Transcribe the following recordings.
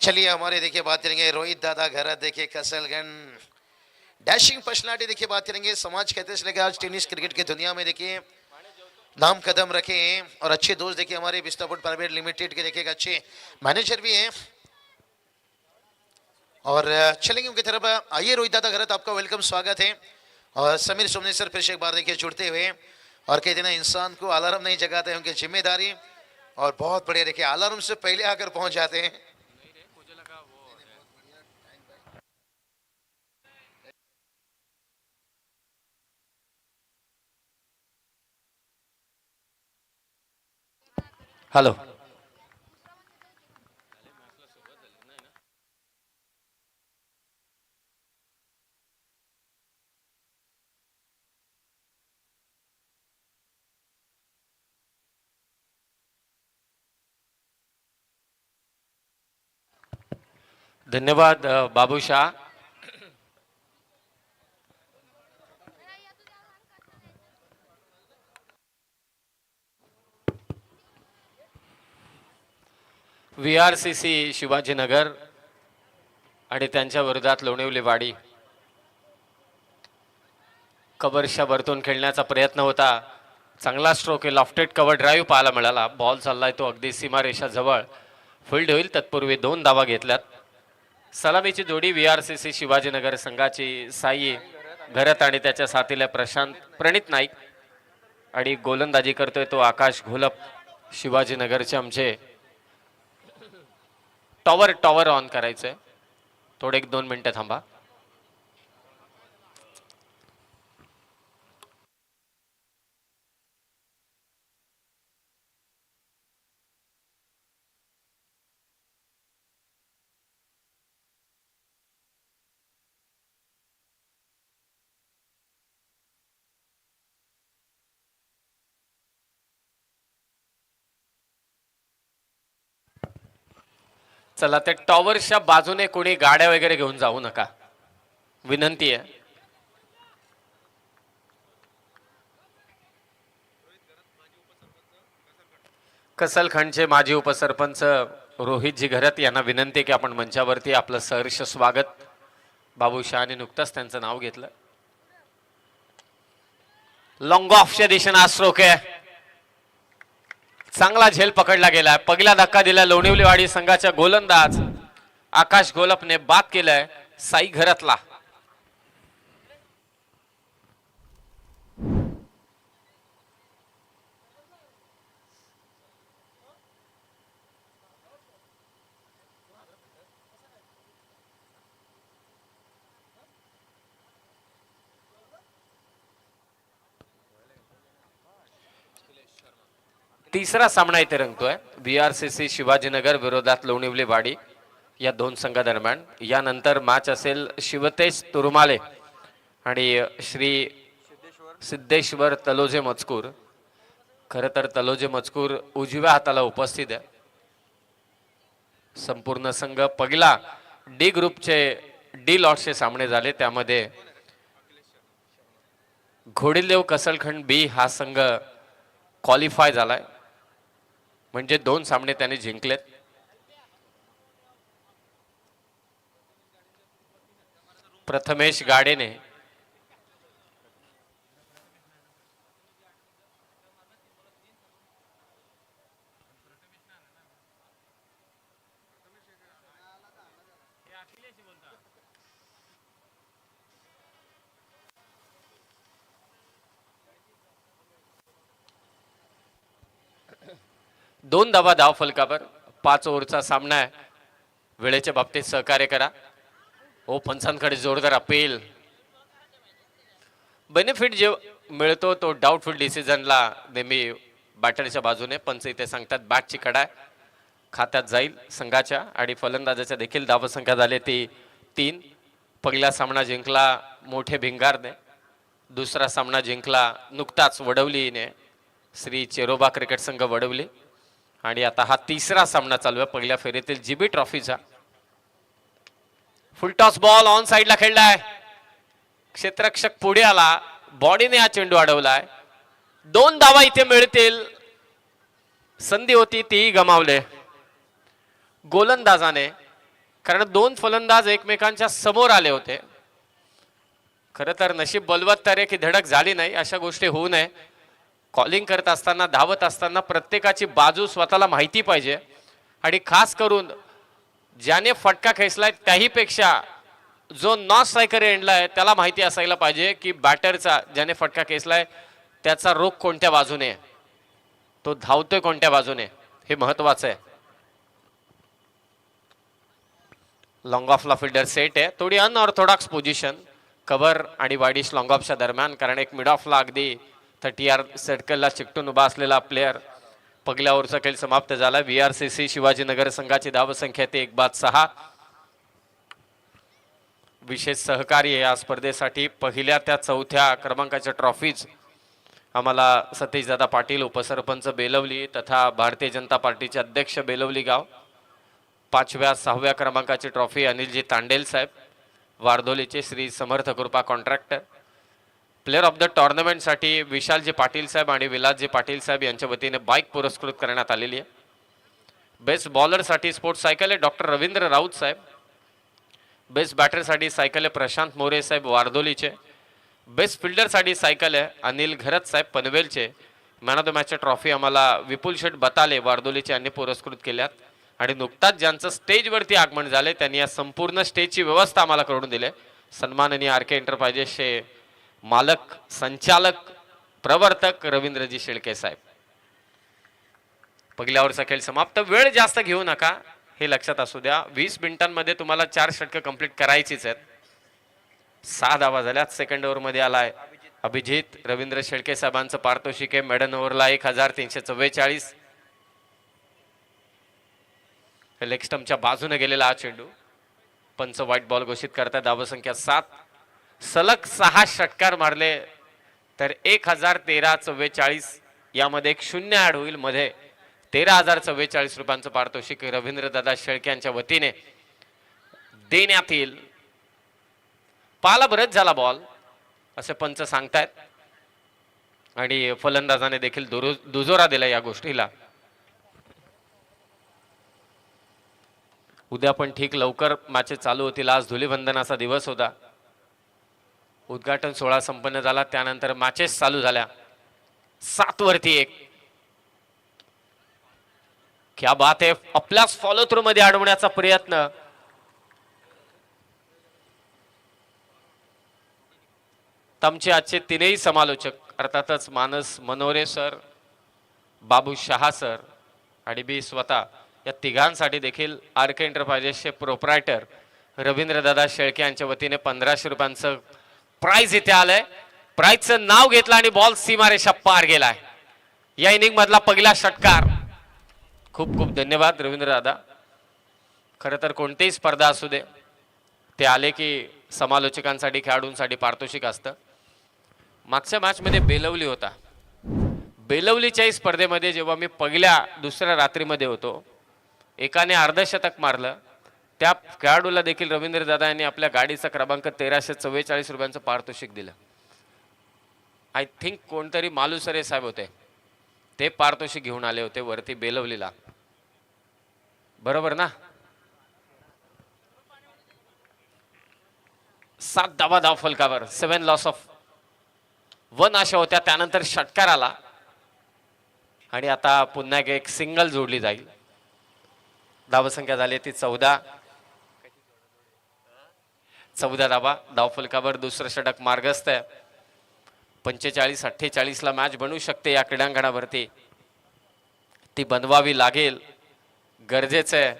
चलिए हमारे देखिए बात करेंगे रोहित दादा घर देखिए कसलगंज डैशिंग पर्सनालिटी देखिए बात करेंगे समाज कहते से लेकर आज टेनिस क्रिकेट की दुनिया में देखिए नाम कदम रखे हैं और अच्छे दोस्त देखिए हमारे विस्तापुर प्राइवेट लिमिटेड के देखिए अच्छे मैनेजर भी हैं और चलेंगे उनकी तरफ। आइए रोहित दादा घर आपका वेलकम स्वागत है। और समीर सोमने सर फिर से एक बार देखिए जुड़ते हुए और कहते ना इंसान को अलार्म नहीं जगाते हैं उनकी जिम्मेदारी और बहुत बढ़िया देखिए अलार्म से पहले आकर पहुंच जाते हैं। हॅलो धन्यवाद बाबू शाह। VRCC शिवाजीनगर आणि त्यांच्या विरोधात लोणिवली वाडी कव्हरच्या वरतून खेळण्याचा प्रयत्न होता। चांगला स्ट्रोक आहे, लॉफ्टेड कव्हर ड्राईव्ह पाहायला मिळाला। बॉल चाललाय तो अगदी सीमारेषा जवळ फील्ड होईल तत्पूर्वी 2 धावा घेतल्यात। सलामीची जोडी VRCC शिवाजीनगर संघाची साई घरत आणि त्याच्या साथीला प्रशांत प्रणित नाईक आणि गोलंदाजी करतोय तो आकाश घोलप। शिवाजीनगरचे आमचे टॉवर ऑन करायचंय, थोडे 1-2 मिनिटं थांबा। चला ते टॉवरच्या बाजूने कोणी गाड्या वगैरे घेऊन जाऊ नका, विनंती आहे। कसलखंडचे माजी उपसरपंच रोहितजी घरत यांना विनंती की आपण मंचावरती आपलं सहर्ष स्वागत। बाबू शहाने नुकताच त्यांचं नाव घेतलं। लॉंग ऑफच्या दिशेने हा स्ट्रोक आहे, चांगला झेल पकडला गेलाय। पहिला धक्का दिला लोणिवलीवाडी संघाच्या गोलंदाज आकाश घोलपने बाद केलाय साई घरतला। तिसरा सामना इथे रंगतोय VRCC शिवाजीनगर विरोधात लोणिवली वाडी या 2 संघादरम्यान। यानंतर मॅच असेल शिवतेज तुरुमाले आणि श्री सिद्धेश्वर तलोजे मजकूर। खरं तर तलोजे मजकूर उजव्या हाताला उपस्थित आहे। संपूर्ण संघ पहिला डी ग्रुपचे डी लॉटचे सामने झाले, त्यामध्ये घोडीदेव कसलखंड बी हा संघ क्वालिफाय झालाय, म्हणजे 2 सामने त्याने जिंकलेत। प्रथमेश गाडेने दोन धावा धाव फलकावर। 5 ओव्हरचा सामना आहे, वेळेच्या बाबतीत सहकार्य करा। ओ पंचांकडे जोरदार अपील। बेनिफिट जे मिळतो तो डाऊटफुल डिसिजनला नेहमी बॅटरच्या बाजूने। पंच इथे सांगतात बॅटची कडा खात्यात जाईल संघाच्या आणि फलंदाजाच्या देखील धावसंख्या झाली ती 3। पहिला सामना जिंकला मोठे भिंगारने, दुसरा सामना जिंकला नुकताच वडवलीने श्री चेरोबा क्रिकेट संघ वडवली आणि आता हा तिसरा सामना चालू आहे पहिल्या फेरीतील जीबी ट्रॉफीचा। फुल टॉस बॉल ऑन साइडला खेळलाय, क्षेत्ररक्षक पुढे आला, बॉडीने हा चेंडू अडवलाय। 2 धावा इथे मिळतील, संधी होती ती गमावले। गोलंदाजाने कारण दोन फलंदाज एकमेकांच्या समोर आले होते. खरं तर नशीब बलवत्तर आहे की धडक झाली नाही. अशा गोष्टी होऊ नये. कॉलिंग करत असताना, धावत असताना प्रत्येकाची बाजू स्वतःला माहिती पाहिजे आणि खास करून ज्याने फटका खेचलाय त्याहीपेक्षा जो नॉन स्ट्रायकर एंडला आहे त्याला माहिती असायला पाहिजे की बॅटरचा ज्याने फटका खेचलाय त्याचा रोख कोणत्या बाजूने आहे, तो धावतोय कोणत्या बाजूने, हे महत्वाचं आहे. लॉंग ऑफला फिल्डर सेट आहे. थोडी अनऑर्थोडॉक्स पोझिशन कव्हर आणि वाईडिश लॉंग ऑफच्या दरम्यान, कारण एक मिड ऑफला अगदी 30 सर्कलला चिकटून उभा असलेला प्लेअर. पहिल्या ओव्हरचा खेळ समाप्त झाला. VRCC शिवाजीनगर संघाची धावसंख्या ते 1-6. विशेष सहकार्य या स्पर्धेसाठी पहिल्या त्या चौथ्या क्रमांकाच्या ट्रॉफीज आम्हाला सतीशदादा पाटील, उपसरपंच बेलवली तथा भारतीय जनता पार्टीचे अध्यक्ष बेलवली गाव. 5व्या 6व्या क्रमांकाची ट्रॉफी अनिलजी तांडेल साहेब, वारधोलीचे Shri Samarth Krupa contractor. Player of the टुर्नामेंटसाठी विशालजी पाटील साहेब आणि विलासजी पाटील साहेब यांच्या वतीने बाईक पुरस्कृत करण्यात आलेली आहे. बेस्ट बॉलरसाठी स्पोर्ट्स सायकल आहे डॉक्टर रवींद्र राऊत साहेब. बेस्ट बॅटरसाठी सायकल आहे प्रशांत मोरे साहेब वारधोलीचे. बेस्ट फिल्डरसाठी सायकल आहे अनिल घरत साहेब पनवेलचे. मॅन ऑफ द मॅचच्या ट्रॉफी आम्हाला विपुल शेठ बताले वारधोलीचे यांनी पुरस्कृत केल्यात. आणि नुकताच ज्यांचं स्टेजवरती आगमन झाले त्यांनी या संपूर्ण स्टेजची व्यवस्था आम्हाला करून दिली. सन्माननीय RK एंटरप्राइजेसचे मालक, संचालक, प्रवर्तक रवींद्रजी शेळके साहेब. पहिल्या ओव्हरचा खेळ समाप्त. वेळ जास्त घेऊ नका हे लक्षात असू द्या. 20 मिनिटांमध्ये तुम्हाला 4 षटकं कंप्लीट करायचीच आहेत. 6 धावा झाल्यात. सेकंड ओव्हरमध्ये आलाय अभिजित. रवींद्र शेळके साहेबांचं पारितोषिक आहे मेडन ओव्हरला 1344. लेग स्टंपच्या बाजूने गेलेला हा चेंडू. पंच व्हाईट बॉल घोषित करतात. धावसंख्या 7. सलग 6 षटकार मारले तर 1013-44. यामध्ये एक 0 ऍड होईल. मध्ये 13,044 रुपयांचं पारितोषिक रवींद्रदादा शेळके यांच्या वतीने देण्यात येईल. पाला बरंच झाला बॉल असे पंच सांगतायत आणि फलंदाजाने देखील दुजोरा दिला या गोष्टीला. उद्या पण ठीक लवकर मॅचेस चालू होतील. आज धुलीवंदनाचा दिवस होता. उद्घाटन सोहळा संपन्न झाला त्यानंतर मॅचेस चालू झाल्या. 7 वरती 1. क्या बात आहे. आपल्याच फॉलो थ्रू मध्ये अडवण्याचा प्रयत्न. आमचे आजचे तीनही समालोचक अर्थातच मानस मनोरे सर, बाबू शहा सर आणि मी स्वतः या तिघांसाठी देखील RK एंटरप्राइजेसचे प्रोप्रायटर रवींद्रदादा शेळके यांच्या वतीने 1500 रुपयांचं प्राइज इथे आलंय. प्राइजचं नाव घेतलं आणि बॉल सीमारेषा पार गेलाय. या इनिंग मधला पहिला षटकार. खूप खूप धन्यवाद रवींद्रदादा. खरं तर कोणतीही स्पर्धा असू दे ते आले की समालोचकांसाठी खेळाडूंसाठी पारितोषिक असतं. मागच्या मॅचमध्ये बेलवली होता. बेलवलीच्याही स्पर्धेमध्ये जेव्हा मी पहिल्या दुसऱ्या रात्रीमध्ये होतो एकाने अर्धशतक मारलं. त्या खेळाडूला देखील रवींद्रदादा यांनी आपल्या गाडीचा क्रमांक 1344 रुपयांचं पारितोषिक दिलं. आय थिंक कोणतरी मालुसरे साहेब होते ते पारितोषिक घेऊन आले होते वरती बेलवलीला. बरोबर ना. 7 धाव फलकावर. 7 लॉस ऑफ 1 अशा होत्या. त्यानंतर षटकार आला आणि आता पुन्हा एक सिंगल जोडली जाईल. धावसंख्या झाली ती 14 धावा. धावफलकावर दुसरं षटक मार्गस्थ आहे. 45-48 ला मॅच बनू शकते या क्रीडांगणावरती. ती बनवावी लागेल, गरजेचं आहे.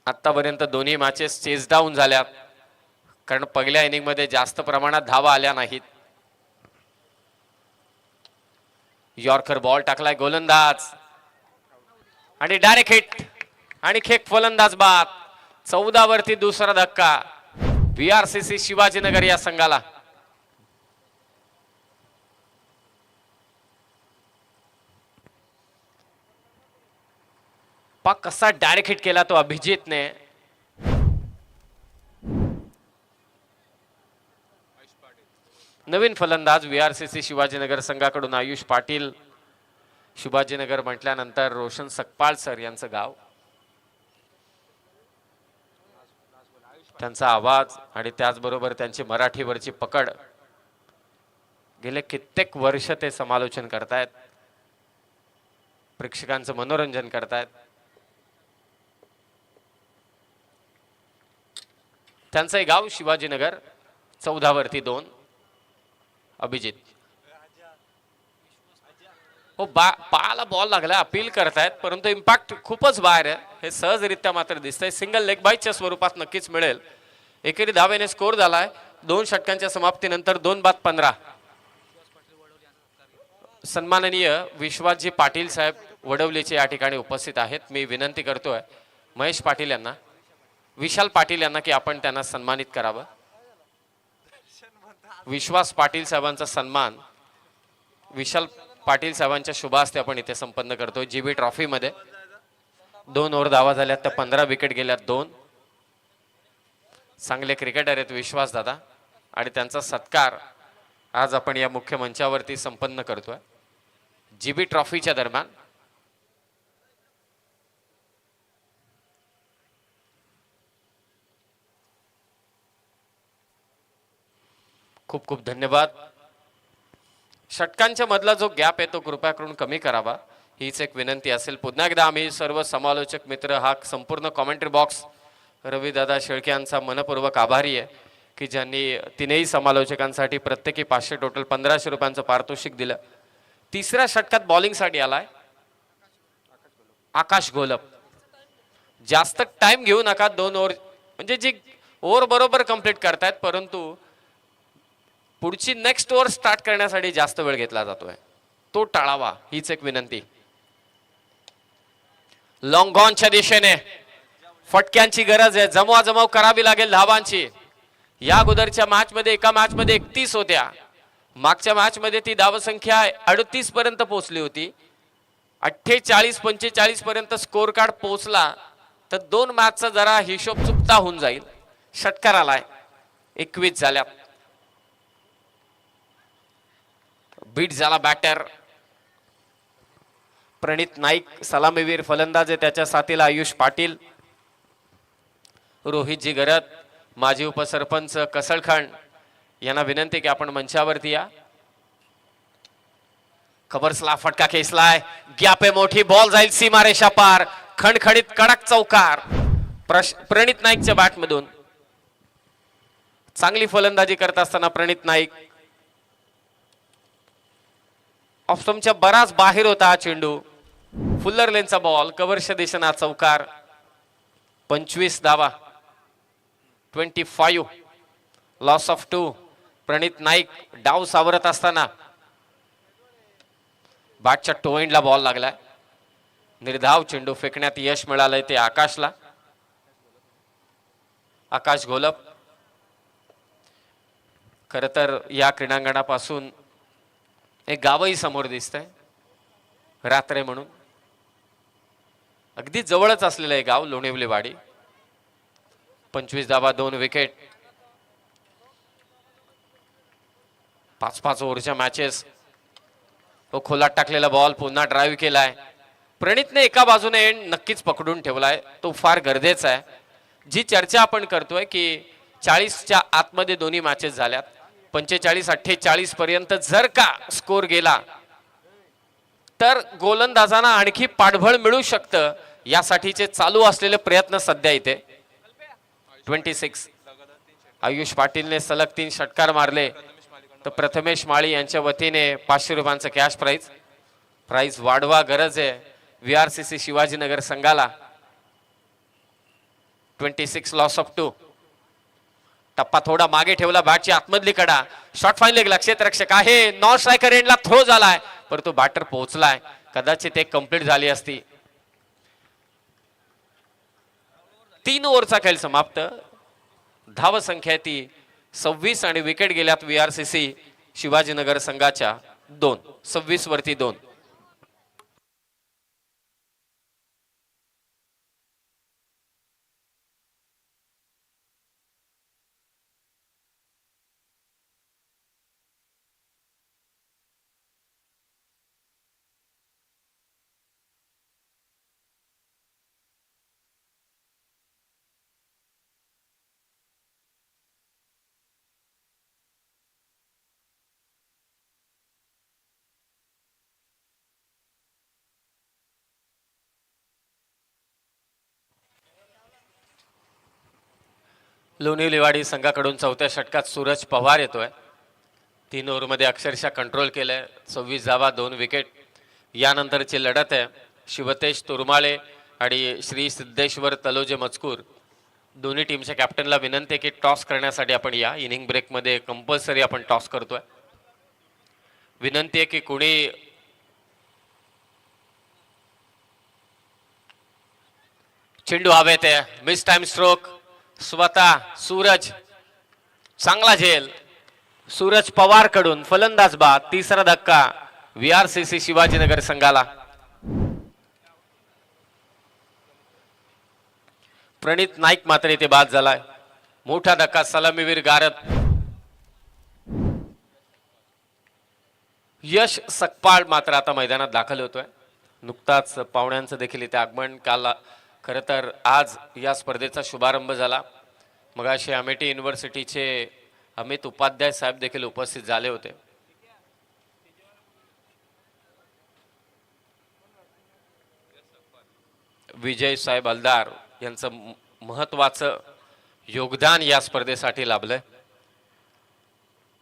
आतापर्यंत दोन्ही मॅचेस चेस डाऊन झाल्यात कारण पहिल्या इनिंग मध्ये जास्त प्रमाणात धावा आल्या नाहीत. यॉर्कर बॉल टाकलाय गोलंदाज आणि डायरेक्ट हिट आणि खेक फलंदाज बाद. 14 वरती दुसरा धक्का VRCC शिवाजीनगर या संघाला. पाक कसा डायरेक्ट हिट केला तो अभिजितने. नवीन फलंदाज VRCC शिवाजीनगर संघाकडून आयुष पाटील. शिवाजीनगर म्हटल्यानंतर रोशन सकपाळ सर यांचं गाव. त्यांचा आवाज आणि त्याचबरोबर त्यांची मराठीवरची पकड, गेले कित्येक वर्ष ते समालोचन करतायत, प्रेक्षकांचं मनोरंजन करतायत. त्यांचं गाव शिवाजीनगर, 14 वरती 2. अभिजित हो पायाला बॉल लागला, अपील करतायत, परंतु इम्पॅक्ट खूपच बाहेर आहे. हे सहजरित्या मात्र दिसतंय. सिंगल लेग बाईटच्या स्वरूपात नक्कीच मिळेल. एकेरी धावेने स्कोर झालाय 2 षटकांच्या समाप्तीनंतर 2-15. सन्माननीय विश्वासजी पाटील साहेब वडवलीचे या ठिकाणी उपस्थित आहेत. मी विनंती करतोय महेश पाटील यांना, विशाल पाटील यांना की आपण त्यांना सन्मानित करावं. विश्वास पाटील साहेबांचा सन्मान विशाल पाटील साहेबांच्या शुभ हस्ते आपण इथे संपन्न करतोय. जीबी ट्रॉफी मध्ये 2 ओव्हर धावा झाल्यात, तर 15 विकेट गेल्यात 2. चांगले क्रिकेटर आहेत विश्वास दादा, आणि त्यांचा सत्कार आज आपण या मुख्य मंचावरती संपन्न करतोय. जीबी ट्रॉफीच्या दरम्यान खूप खूप धन्यवाद. षटकांच्या मधला जो गॅप आहे तो कृपया करून कमी करावा, हीच एक विनंती असेल. पुन्हा एकदा आम्ही सर्व समालोचक मित्र, हा संपूर्ण कॉमेंट्री बॉक्स रविदादा शेळके यांचा मनपूर्वक आभारी आहे की ज्यांनी तीनही समालोचकांसाठी प्रत्येकी 500 टोटल 1500 रुपयांचं पारितोषिक दिलं. तिसऱ्या षटकात बॉलिंगसाठी आलाय आकाश गोलप. जास्त टाइम घेऊ नका, 2 ओव्हर म्हणजे जी ओव्हर बरोबर कंप्लीट करतायत, परंतु पुढची नेक्स्ट ओव्हर स्टार्ट करण्यासाठी जास्त वेळ घेतला जातोय, तो टाळावा, हीच एक विनंती. लॉंग ऑनच्या दिशेने फटक्यांची गरज आहे, जमवाजमव करावी लागेल धावांची. या अगोदरच्या मॅच मध्ये एका मॅच मध्ये 31 होत्या, मागच्या मॅच मध्ये ती धावसंख्या 38 पर्यंत पोहोचली होती. 48-45 पर्यंत स्कोर कार्ड पोहोचला तर 2 मॅचचा जरा हिशोब चुकता होऊन जाईल. षटकार आलाय, 21 झाल्यात. बीट झाला बॅटर प्रणित नाईक, सलामीवीर फलंदाज आहे त्याच्या साथीला आयुष पाटील, रोहितजी गरत, माजी उपसरपंच कसळखंड यांना विनंती की आपण मंचावरती या. खबरसला फटका खेचलाय, गॅप आहे मोठी, बॉल जाईल सीमारेषा पार, खणखणीत कडक चौकार प्रणित नाईकच्या बॅट मधून. चांगली फलंदाजी करत असताना प्रणित नाईक ऑफस्टंपच्या बराच बाहेर होता हा चेंडू. फुल्लर लेनचा बॉल, कव्हरच्या दिशेने चौकार. 25 धावा, 25, लॉस ऑफ 2. प्रणित नाईक डाव सावरत असताना बॅटच्या टो एंडला बॉल लागलाय. निर्धाव चेंडू फेकण्यात यश मिळालंय ते आकाशला. आकाश गोलप खर तर या क्रीडांगणापासून एक गावही समोर दिसतंय, रात्रे म्हणून. अगदी जवळच असलेलं आहे गाव लोणिवलीवाडी. 25 धावा, 2 विकेट, 5-5 ओव्हरच्या मॅचेस. तो खोलात टाकलेला बॉल पुन्हा ड्राईव्ह केलाय. प्रणितने एका बाजूने एंड नक्कीच पकडून ठेवलाय, तो फार गरजेचा आहे. जी चर्चा आपण करतोय की 40च्या आतमध्ये दोन्ही मॅचेस झाल्यात, 45-48 पर्यंत जर का स्कोर गेला तर गोलंदाजांना आणखी पाठबळ मिळू शकतं. यासाठीचे चालू असलेले प्रयत्न सध्या इथे. 26 आयुष पाटीलने सलग 3 षटकार मारले, तर प्रथमेश माळी यांच्या वतीने 500 रुपयांचं कॅश प्राइज वाढवा, गरज आहे VRCC शिवाजीनगर संघाला. 26 लॉस ऑफ 2. टप्पा थोडा मागे ठेवला, बॅटची आतमधली कडा, शॉर्ट फाईन लेग, क्षेत्ररक्षक आहे, नॉन स्ट्रायकर एंडला थ्रो झालाय, परंतु बॅटर पोहोचलाय, कदाचित एक कंप्लीट झाली असती. 3 ओव्हरचा खेळ समाप्त. धाव संख्या ती 26 आणि विकेट गेल्यात VRCC शिवाजीनगर संघाच्या 2. 26 वरती 2. लोणीलेवाडी संघाकडून चौथ्या षटकात सूरज पवार येतोय. 3 ओव्हरमध्ये अक्षरशः कंट्रोल केलंय. 26 धावा 2 विकेट. यानंतरची लढत आहे शिवतेश तुरमाळे आणि श्री सिद्धेश्वर तलोजे मजकूर. दोन्ही टीमच्या कॅप्टनला विनंती आहे की टॉस करण्यासाठी आपण या. इनिंग ब्रेकमध्ये कंपल्सरी आपण टॉस करतोय. विनंती आहे की कोणी चेंडू हवेत आहे. Miss time stroke. स्वतः सूरज चांगला झेल. सूरज पवार कडून फलंदाज बाद. तिसरा धक्का VRCC शिवाजीनगर संघाला. प्रणित नाईक मात्र इथे बाद झालाय. मोठा धक्का सलामीवीर गारद. यश सकपाळ मात्र आता मैदानात दाखल होतोय. नुकताच पाहुण्यांचं देखील इथे आगमन. काल खरं तर आज या स्पर्धेचा शुभारंभ झाला. मगाशी अमेठी युनिव्हर्सिटीचे अमित उपाध्याय साहेब देखील उपस्थित झाले होते. विजय साहेब हलदार यांचं महत्वाचं योगदान या स्पर्धेसाठी लाभलंय.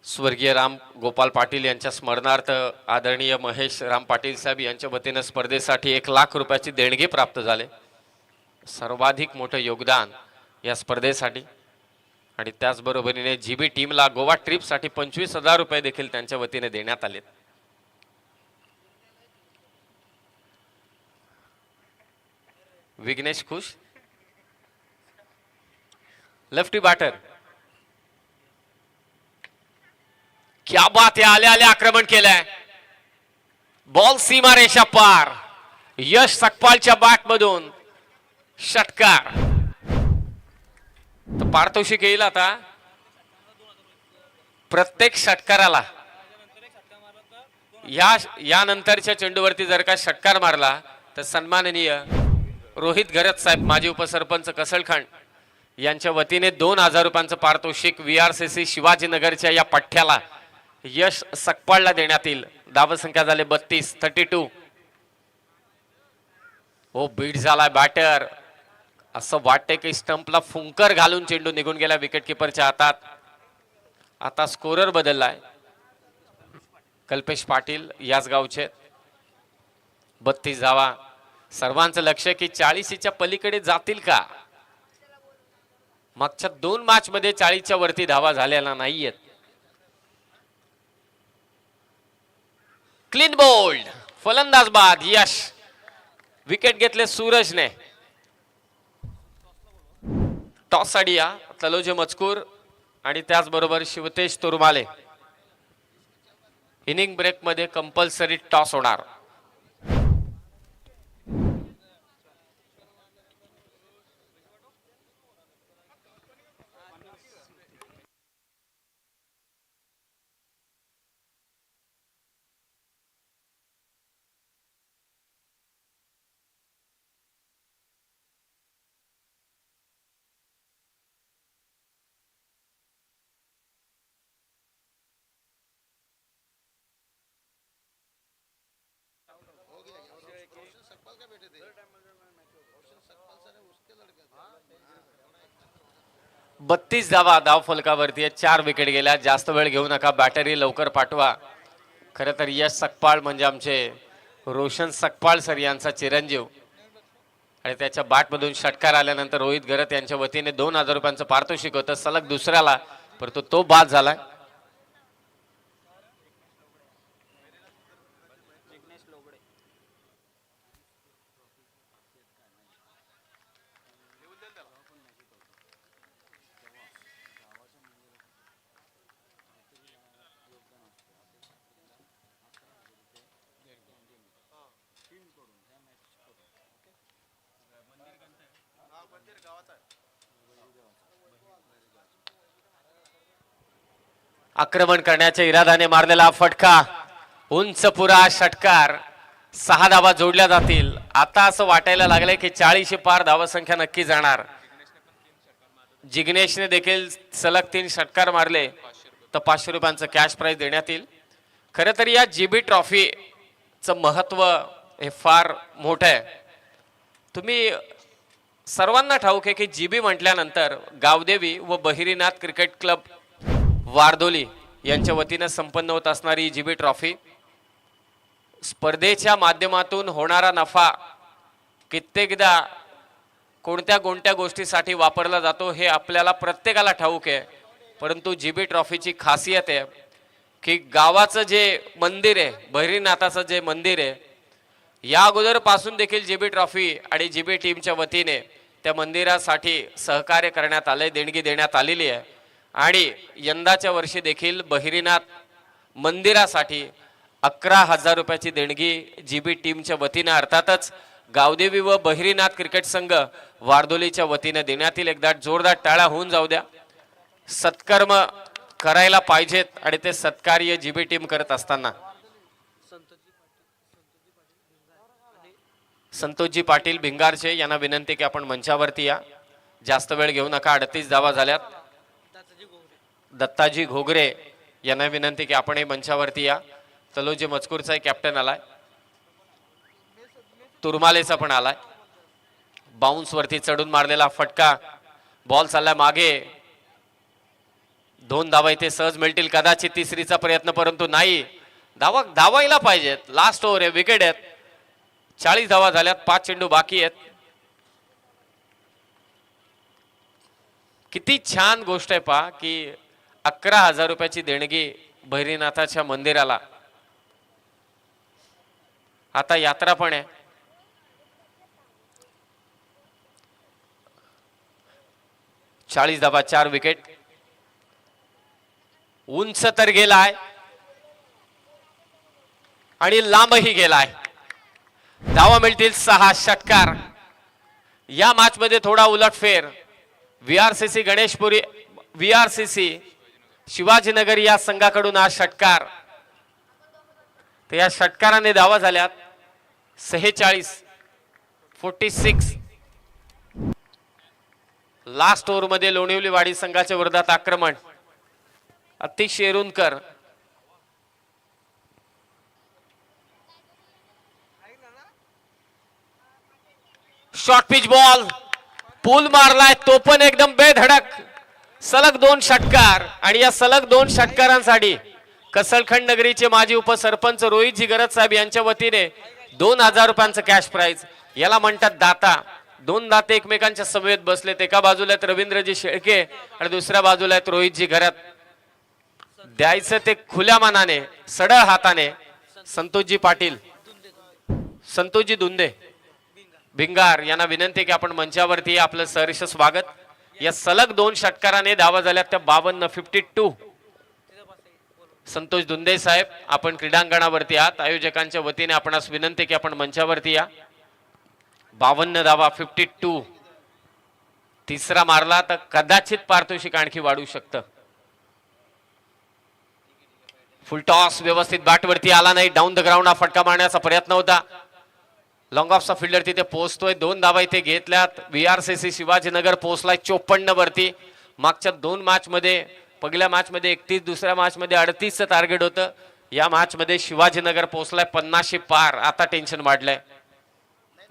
स्वर्गीय राम गोपाल पाटील यांच्या स्मरणार्थ आदरणीय महेश राम पाटील साहेब यांच्या वतीनं स्पर्धेसाठी 1 लाख रुपयाची देणगी प्राप्त झाले. सर्वाधिक मोठं योगदान या स्पर्धेसाठी. आणि त्याचबरोबरीने GB टीमला गोवा ट्रिपसाठी 25,000 रुपये देखील त्यांच्या वतीने देण्यात आले. विघ्नेश खुश. Lefty batter. क्या बात आहे. आले आले आक्रमण केलंय. बॉल सीमा रेषा पार. यश सकपालच्या बॅट मधून षटकार. तर पारितोषिक येईल आता प्रत्येक षटकाराला. यानंतरच्या चेंडूवरती जर का षटकार मारला तर सन्माननीय रोहित घरत साहेब माजी उपसरपंच कसळखंड यांच्या वतीने 2,000 रुपयांचं पारितोषिक VRCC शिवाजीनगरच्या या पठ्ठ्याला यश सकपाळला देण्यात येईल. धावसंख्या झाले 32. 32. ओ बीट झाला बॅटर. असं वाटतंय की स्टंपला फुंकर घालून चेंडू निघून गेला विकेट किपरच्या हातात. आता स्कोरर बदललाय. कल्पेश पाटील याच गावचे. 32 धावा. सर्वांचं लक्ष की 40च्या पलीकडे जातील का. मागच्या 2 मॅच मध्ये 40च्या वरती धावा झालेला नाहीयेत. Clean bowled. फलंदाज बाद. यश. विकेट घेतले सूरजने. टॉस साठी या तलोजे मजकूर आणि त्याचबरोबर शिवतेश तुरमाले. इनिंग ब्रेक मध्ये कंपल्सरी टॉस होणार. बत्तीस धावा धाव फलकावरती. 4 विकेट गेल्या. जास्त वेळ घेऊ नका. बॅटरी लवकर पाठवा. खरं तर यश सकपाळ म्हणजे आमचे रोशन सकपाळ सर यांचा चिरंजीव. आणि त्याच्या बॅटमधून षटकार आल्यानंतर रोहित घरत यांच्या वतीने 2,000 रुपयांचं पारितोषिक होतं. सलग दुसऱ्याला परंतु तो बाद झालाय. आक्रमण करण्याच्या इराद्याने मारलेला फटका. उंच पुरा षटकार. 6 धावा जोडल्या जातील. आता असं वाटायला लागलंय की 40 पार धावसंख्या नक्की जाणार. जिग्नेशने देखील सलग 3 षटकार मारले तर 500 रुपयांचं कॅश प्राइज देण्यात येईल. खरं तर या GB ट्रॉफीचं महत्व हे फार मोठं आहे. तुम्ही सर्वांना ठाऊक आहे की जीबी म्हटल्यानंतर गावदेवी व बहिरीनाथ क्रिकेट क्लब वारदोली यांच्या वतीने संपन्न होत असणारी जीबी ट्रॉफी स्पर्धेच्या माध्यमातून होणारा नफा कित्येकदा कोणत्या कोणत्या गोष्टीसाठी वापरला जातो हे आपल्याला प्रत्येकाला ठाऊक आहे. परंतु जीबी ट्रॉफीची खासियत आहे की गावाचं जे मंदिर आहे, बहिरीनाथाचं जे मंदिर आहे, या अगोदरपासून देखील जीबी ट्रॉफी आणि जीबी टीमच्या वतीने त्या मंदिरासाठी सहकार्य करण्यात आले, देणगी देण्यात आलेली आहे. आणि यंदाच्या वर्षी देखील बहिरीनाथ मंदिरासाठी 11,000 रुपयाची देणगी जीबी टीमच्या वतीने अर्थातच गावदेवी व बहिरीनाथ क्रिकेट संघ वारदोलीच्या वतीने देण्यात येईल. एकदा जोरदार टाळ्या होऊन जाऊ द्या. सत्कर्म करायला पाहिजेत आणि ते सत्कार्य जीबी टीम करत असताना संतोषजी पाटील भिंगारचे यांना विनंती की आपण मंचावरती या. जास्त वेळ घेऊ नका. 38 धावा झाल्यात. दत्ताजी घोगरे यांना विनंती की आपण मंचावरती या. तलोजी मजकूरचा कॅप्टन आलाय, तुरमालेचा पण आलाय. बाउन्स वरती चढून मारलेला फटका, बॉल चाललाय मागे. 2 धावा इथे सहज मिळतील. कदाचित तिसरीचा प्रयत्न, परंतु नाही. धावायला पाहिजेत. लास्ट ओव्हर आहे, विकेट आहेत. 40 धावा झाल्यात, 5 चेंडू बाकी आहेत. किती छान गोष्ट आहे पहा की 11,000 रुपयाची देणगी बहिरीनाथाच्या मंदिराला. आता यात्रा पण आहे. चाळीस धावा, 4 विकेट. उंच तर गेलाय आणि लांबही गेलाय. धावा मिळतील 6. षटकार. या मॅच मध्ये थोडा उलटफेर. VRCC गणेशपुरी, VRCC शिवाजीनगर या संघाकडून हा षटकार. तर या षटकाराने धावा झाल्यात 46. लास्ट ओव्हर मध्ये लोणिवलीवाडी संघाच्या विरोधात आक्रमण. अतिश शेरुनकर शॉर्ट पिच बॉल, पूल मारलाय तो पण एकदम बेधडक. सलग 2 षटकार आणि या सलग 2 षटकारांसाठी कसलखंड नगरीचे माजी उपसरपंच रोहितजी गरज साहेब यांच्या वतीने 2,000 रुपयांचं कॅश प्राइज. याला म्हणतात दाता. 2 दाते एकमेकांच्या समवेत बसलेत. एका बाजूला आहेत रवींद्रजी शेळके आणि दुसऱ्या बाजूला आहेत रोहितजी घरात. द्यायचं ते खुल्या मनाने, सडळ हाताने. संतोषजी पाटील, संतोषजी दुंदे भिंगार यांना विनंती की आपण मंचावरती आपलं सहर्ष स्वागत. या सलग 2 षटकाराने धावा झाल्या त्या 52. 52. संतोष दुंदे साहेब आपण क्रीडांगणावरती आहात. आयोजकांच्या वतीने आपणास विनंती की आपण मंचावरती या. 52 धावा, 52. तिसरा मारला तर कदाचित पारितोषिक आणखी वाढू शकतं. फुल टॉस व्यवस्थित बॅटवरती आला नाही. डाऊन द ग्राउंड हा फटका मारण्याचा प्रयत्न होता. लॉंग ऑफचा फिल्डर तिथे पोहोचतोय. 2 धावा इथे घेतल्यात. VRCC शिवाजीनगर पोहोचलाय 54 वरती. मागच्या 2 मॅच मध्ये, पहिल्या मॅच मध्ये 31, दुसऱ्या मॅच मध्ये 38चं टार्गेट होतं. या मॅच मध्ये शिवाजीनगर पोहोचलाय 50 पार. आता टेन्शन वाढलंय.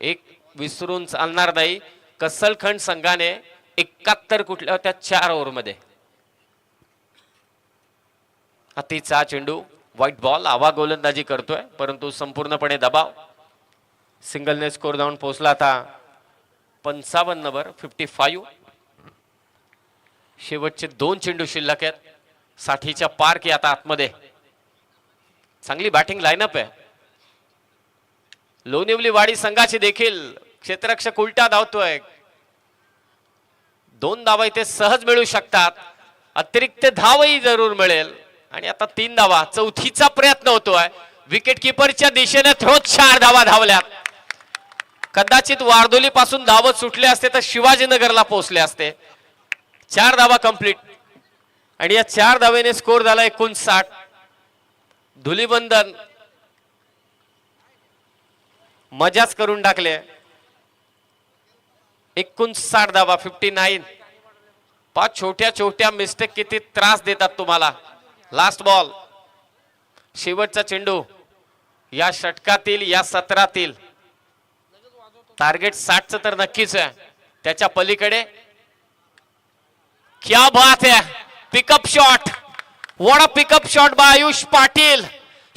एक विसरून चालणार नाही. कसलखंड संघाने 71 कुठल्या होत्या 4 ओव्हर मध्ये. अतिचा चेंडू, व्हाईट बॉल. आवा गोलंदाजी करतोय परंतु संपूर्णपणे दबाव. सिंगलने स्कोर जाऊन पोहोचला आता 55 वर. 55. शेवटचे 2 चेंडू शिल्लक आहेत. 60च्या पार की आता आतमध्ये. चांगली बॅटिंग लाईनअप आहे. लोणिवलीवाडी संघाची देखील क्षेत्ररक्षक उलटा धावतोय. 2 धावा इथे सहज मिळू शकतात. अतिरिक्त धावही जरूर मिळेल. आणि आता 3 धावा. 4थीचा प्रयत्न होतोय. विकेट किपरच्या दिशेने थ्रो. 4 धावा धावल्यात. कदाचित वारदोली पासून धावत सुटले असते तर शिवाजीनगरला पोहोचले असते. 4 धावा कंप्लीट आणि या 4 धावेने स्कोर झाला 59. धुलीबंधन मजाच करून टाकले. 59 धावा. 59. 5 छोट्या मिस्टेक किती त्रास देतात तुम्हाला. लास्ट बॉल, शेवटचा चेंडू या षटकातील, या सत्रातील. टार्गेट 60चं तर नक्कीच आहे. त्याच्या पलीकडे क्या बात है, pickup shot, what pickup shot बा आयुष पाटील.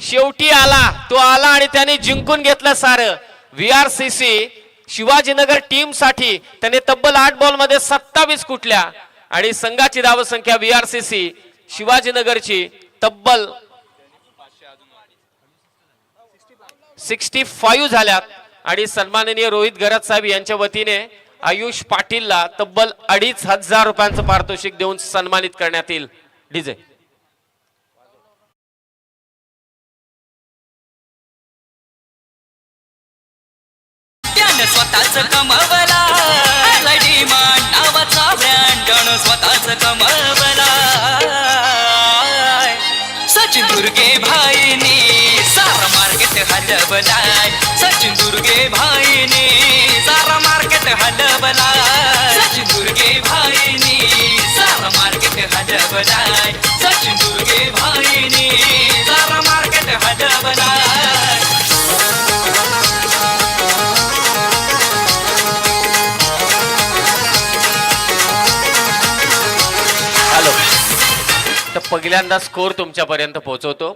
शेवटी आला तो आला आणि त्याने जिंकून घेतलं सारं. VRCC शिवाजीनगर टीम साठी त्याने तब्बल 8 बॉल मध्ये 27 कुठल्या आणि संघाची धावसंख्या VRCC शिवाजीनगरची तब्बल 65 झाल्यात. आणि सन्माननीय रोहित गरज साहेब यांच्या वतीने आयुष पाटीलला तब्बल 2500 रुपयांचं पारितोषिक देऊन सन्मानित करण्यात येईल. डीजे स्वतःच कमवला लडीमान नावाचा ब्रँड स्वतःच कमवला. सचिन दुर्गे भाईनी सारा मार्केट हलवलाय. सचिन दुर्गे भाईनी सारा मार्केट हलवलाय. सचिन दुर्गे भाईनी सारा मार्केट हलवलाय. सचिन दुर्गे भाईनी सारा मार्केट हलवलाय. तर पहिल्यांदा स्कोर तुमच्यापर्यंत पोहोचवतो.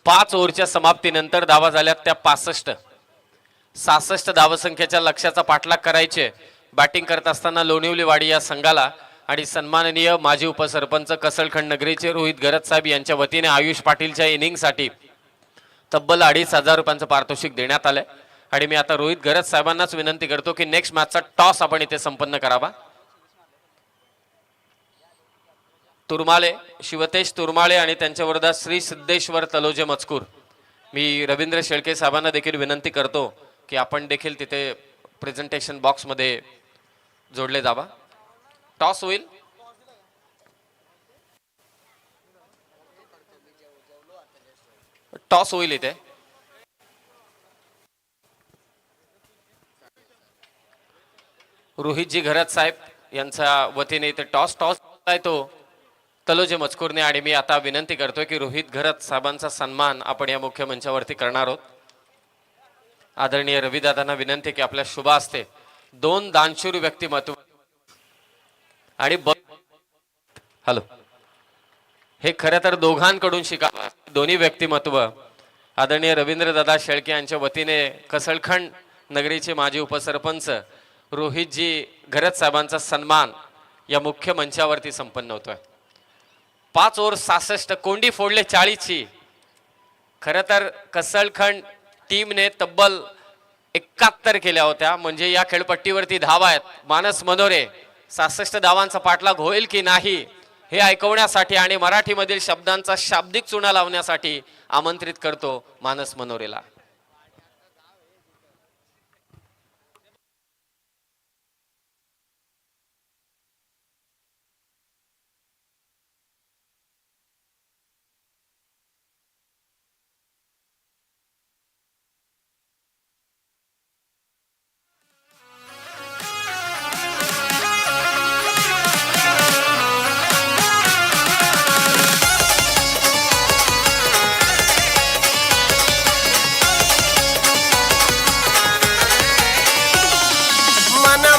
5 ओव्हरच्या समाप्तीनंतर धावा झाल्यात त्या 65 धावसंख्येच्या लक्ष्याचा पाठलाग करायचे. बॅटिंग करत असताना लोणिवलीवाडी या संघाला आणि सन्माननीय माजी उपसरपंच कसलखंड नगरीचे रोहित गरज साहेब यांच्या वतीने आयुष पाटीलच्या इनिंगसाठी तब्बल 2500 रुपयांचं पारितोषिक देण्यात आलंय. आणि मी आता रोहित गरज साहेबांनाच विनंती करतो की नेक्स्ट मॅचचा टॉस आपण इथे संपन्न करावा. तुरमाळे शिवतेश तुरमाळे आणि त्यांच्या विरोधात श्री सिद्धेश्वर तलोजे मजकूर. मी रवींद्र शेळके साहेबांना देखील विनंती करतो की आपण देखील तिथे प्रेझेंटेशन बॉक्समध्ये जोडले जावा. टॉस होईल. टॉस होईल इथे. रोहितजी घरत साहेब यांच्या वतीने इथे टॉस आहे तो तलोजे मजकूरने. आणि मी आता विनंती करतोय की रोहित घरत साहेबांचा सन्मान आपण या मुख्य मंचावरती करणार आहोत. आदरणीय रविदादांना विनंती की आपल्या शुभ हस्ते 2 दानशूर व्यक्तिमत्व आणि हॅलो हे खरं तर दोघांकडून शिकावं. दोन्ही व्यक्तिमत्व आदरणीय रवींद्रदादा शेळके यांच्या वतीने कसलखंड नगरीचे माजी उपसरपंच रोहितजी घरत साहेबांचा सन्मान या मुख्य मंचावरती संपन्न होतोय. 5 ओव्हर 66 कोंडी फोडले 40ची. खरं तर कसलखंड टीमने तब्बल 71 केल्या होत्या. म्हणजे या खेळपट्टीवरती धावा आहेत. मानस मनोरे 66 धावांचा पाठलाग होईल की नाही हे ऐकवण्यासाठी आणि मराठीमधील शब्दांचा शाब्दिक चुना लावण्यासाठी आमंत्रित करतो मानस मनोरेला.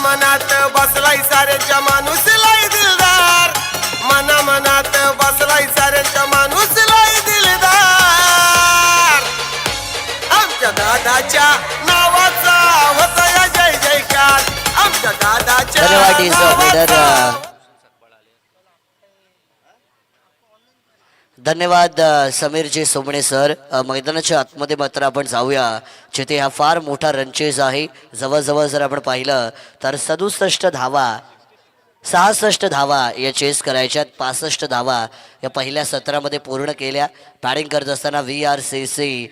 मनात बसलाय साऱ्यांच्या माणूस लाई दिलदार. मनात बसलाय साऱ्यांच्या माणूस लाई दिलदार. आमच्या दादाच्या नावाचा होता या जय जयकार. आमच्या दादाच्या नावाचा. धन्यवाद समीरजी सोमणे सर. मैदानाच्या आतमध्ये मात्र आपण जाऊया जिथे हा फार मोठा रनचेज आहे. जवळजवळ जर आपण पाहिलं तर 67 धावा 66 धावा या चेस करायच्यात. 65 धावा या पहिल्या सत्रामध्ये पूर्ण केल्या. बॅटिंग करत असताना VRCC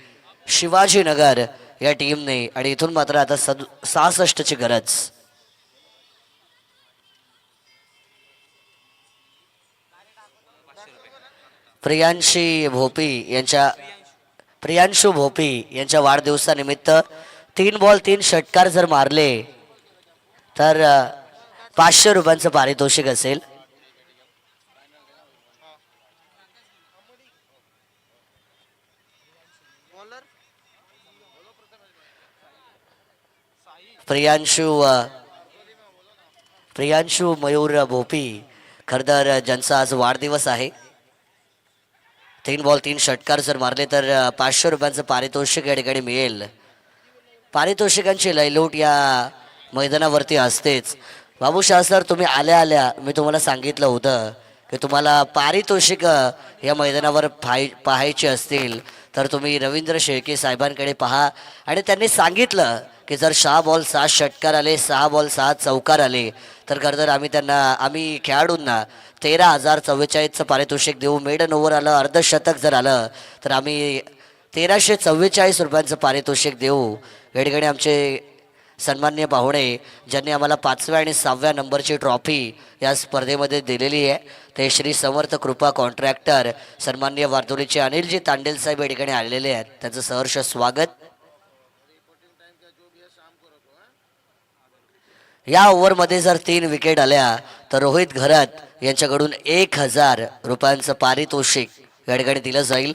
शिवाजीनगर या टीमने. आणि इथून मात्र आता 66ची गरज. प्रियांशू भोपी यांच्या वाढदिवसानिमित्त 3 बॉल 3 षटकार जर मारले तर 500 रुपयांचं पारितोषिक असेल. प्रियांशू मयूर भोपी खरं ज्यांचा आज वाढदिवस आहे. 3 बॉल 3 षटकार जर मारले तर 500 रुपयांचं पारितोषिक या ठिकाणी मिळेल. पारितोषिकांची लयलूट या मैदानावरती असतेच. बाबूशाह सर, तुम्ही आल्या आल्या मी तुम्हाला सांगितलं होतं की तुम्हाला पारितोषिक या मैदानावर पाहायची असतील तर तुम्ही रवींद्र शेळके साहेबांकडे पहा. आणि त्यांनी सांगितलं की जर 6 बॉल 7 षटकार आले, 6 बॉल 6 चौकार आले तर खरं आम्ही खेळाडूंना 13,044चं पारितोषिक देऊ. मेडन ओव्हर आलं, अर्धशतक जर आलं तर आम्ही 1,344 रुपयांचं पारितोषिक देऊ. या ठिकाणी आमचे सन्माननीय पाहुणे ज्यांनी आम्हाला 5व्या आणि 6व्या नंबरची ट्रॉफी या स्पर्धेमध्ये दिलेली आहे ते श्री समर्थ कृपा कॉन्ट्रॅक्टर सन्माननीय वारदोलीचे अनिलजी तांडेल साहेब या ठिकाणी आलेले आहेत. त्यांचं सहर्ष स्वागत. या ओव्हरमध्ये जर 3 विकेट आल्या तर रोहित घरात यांच्याकडून 1,000 रुपयांचं पारितोषिक या ठिकाणी दिलं जाईल.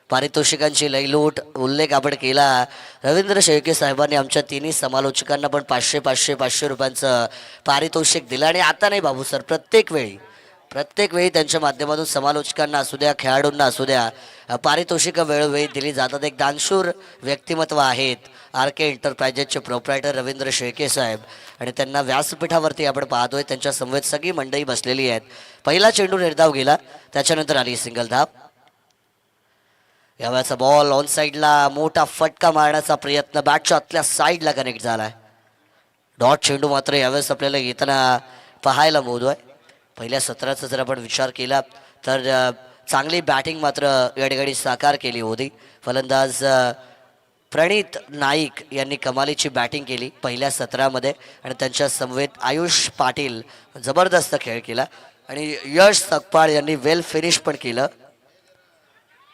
पारितोषिकांची लयलूट उल्लेख आपण केला. रवींद्र शेळके साहेबांनी आमच्या तिन्ही समालोचकांना पण 500 रुपयांचं पारितोषिक दिलं. आणि आता नाही बाबू सर, प्रत्येक वेळी त्यांच्या माध्यमातून समालोचकांना असू द्या, खेळाडूंना असू द्या, पारितोषिकं वेळोवेळी दिली जातात. एक दानशूर व्यक्तिमत्व आहेत RK एंटरप्राइजेसचे प्रोप्रायटर रवींद्र शेळके साहेब आणि त्यांना व्यासपीठावरती आपण पाहतोय. त्यांच्या समवेत सगळी मंडळी बसलेली आहेत. पहिला चेंडू निर्धाव गेला, त्याच्यानंतर आली सिंगल धाव. यावेळेचा बॉल ऑन साईडला मोठा फटका मारण्याचा प्रयत्न बॅटच्या आतल्या साईडला कनेक्ट झालाय. डॉट चेंडू मात्र यावेळेस आपल्याला येताना पाहायला मिळतोय. पहिल्या सत्राचा जर आपण विचार केला तर चांगली बॅटिंग मात्र या ठिकाणी साकार केली होती. फलंदाज प्रणित नाईक यांनी कमालीची बॅटिंग केली पहिल्या सत्रामध्ये आणि त्यांच्या समवेत आयुष पाटील जबरदस्त खेळ केला आणि यश सकपाळ यांनी वेल फिनिश पण केलं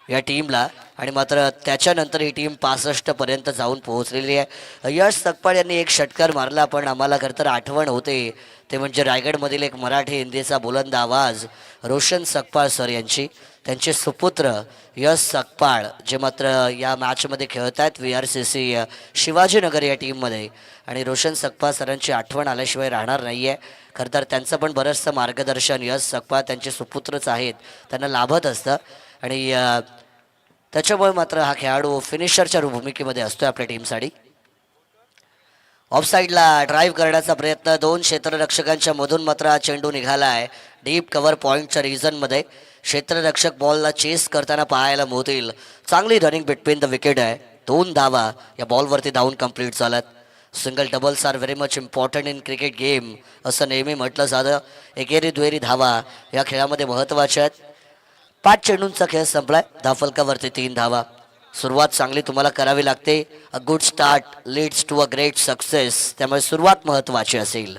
या टीमला. आणि मात्र त्याच्यानंतर ही टीम 65 पर्यंत जाऊन पोहोचलेली आहे. यश सकपाळ यांनी एक षटकार मारला पण आम्हाला खरं तर आठवण होते ते म्हणजे रायगडमधील एक मराठी हिंदीचा बुलंद आवाज रोशन सकपाळ सर यांची. त्यांचे सुपुत्र यश सकपाळ जे मात्र या मॅचमध्ये खेळत आहेत VRCC शिवाजीनगर या टीममध्ये. आणि रोशन सकपाळ सरांची आठवण आल्याशिवाय राहणार नाही आहे. खरं तर त्यांचं पण बरंचसं मार्गदर्शन यश सकपाळ त्यांचे सुपुत्रच आहेत त्यांना लाभत असतं. आणि त्याच्यामुळे मात्र हा खेळाडू फिनिशरच्या भूमिकेमध्ये असतोय आपल्या टीमसाठी. ऑफसाईडला ड्राईव्ह करण्याचा प्रयत्न 2 क्षेत्ररक्षकांच्या मधून मात्र हा चेंडू निघाला आहे. डीप कव्हर पॉईंटच्या रिजनमध्ये क्षेत्ररक्षक बॉलला चेस करताना पाहायला मिळतील. चांगली रनिंग बिटवीन द विकेट आहे. 2 धावा या बॉलवरती धावून कंप्लीट झाल्यात. Single doubles are very much important in cricket game असं नेहमी म्हटलं जातं. एकेरी दुहेरी धावा या खेळामध्ये महत्त्वाच्या आहेत. 5 चेंडूंचा खेळ संपलाय. धावफलकावरती 3 धावा. सुरुवात चांगली तुम्हाला करावी लागते. A good start leads to a great success. त्यामुळे सुरुवात महत्त्वाची असेल.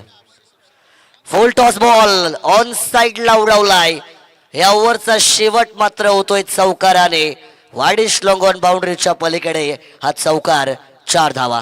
फुल टॉस बॉल ऑन साईडला उडवलाय. या ओव्हरचा शेवट मात्र होतोय चौकाराने. वाडिश लॉंग ऑन बाउंड्रीच्या पलीकडे हा चौकार. 4 धावा.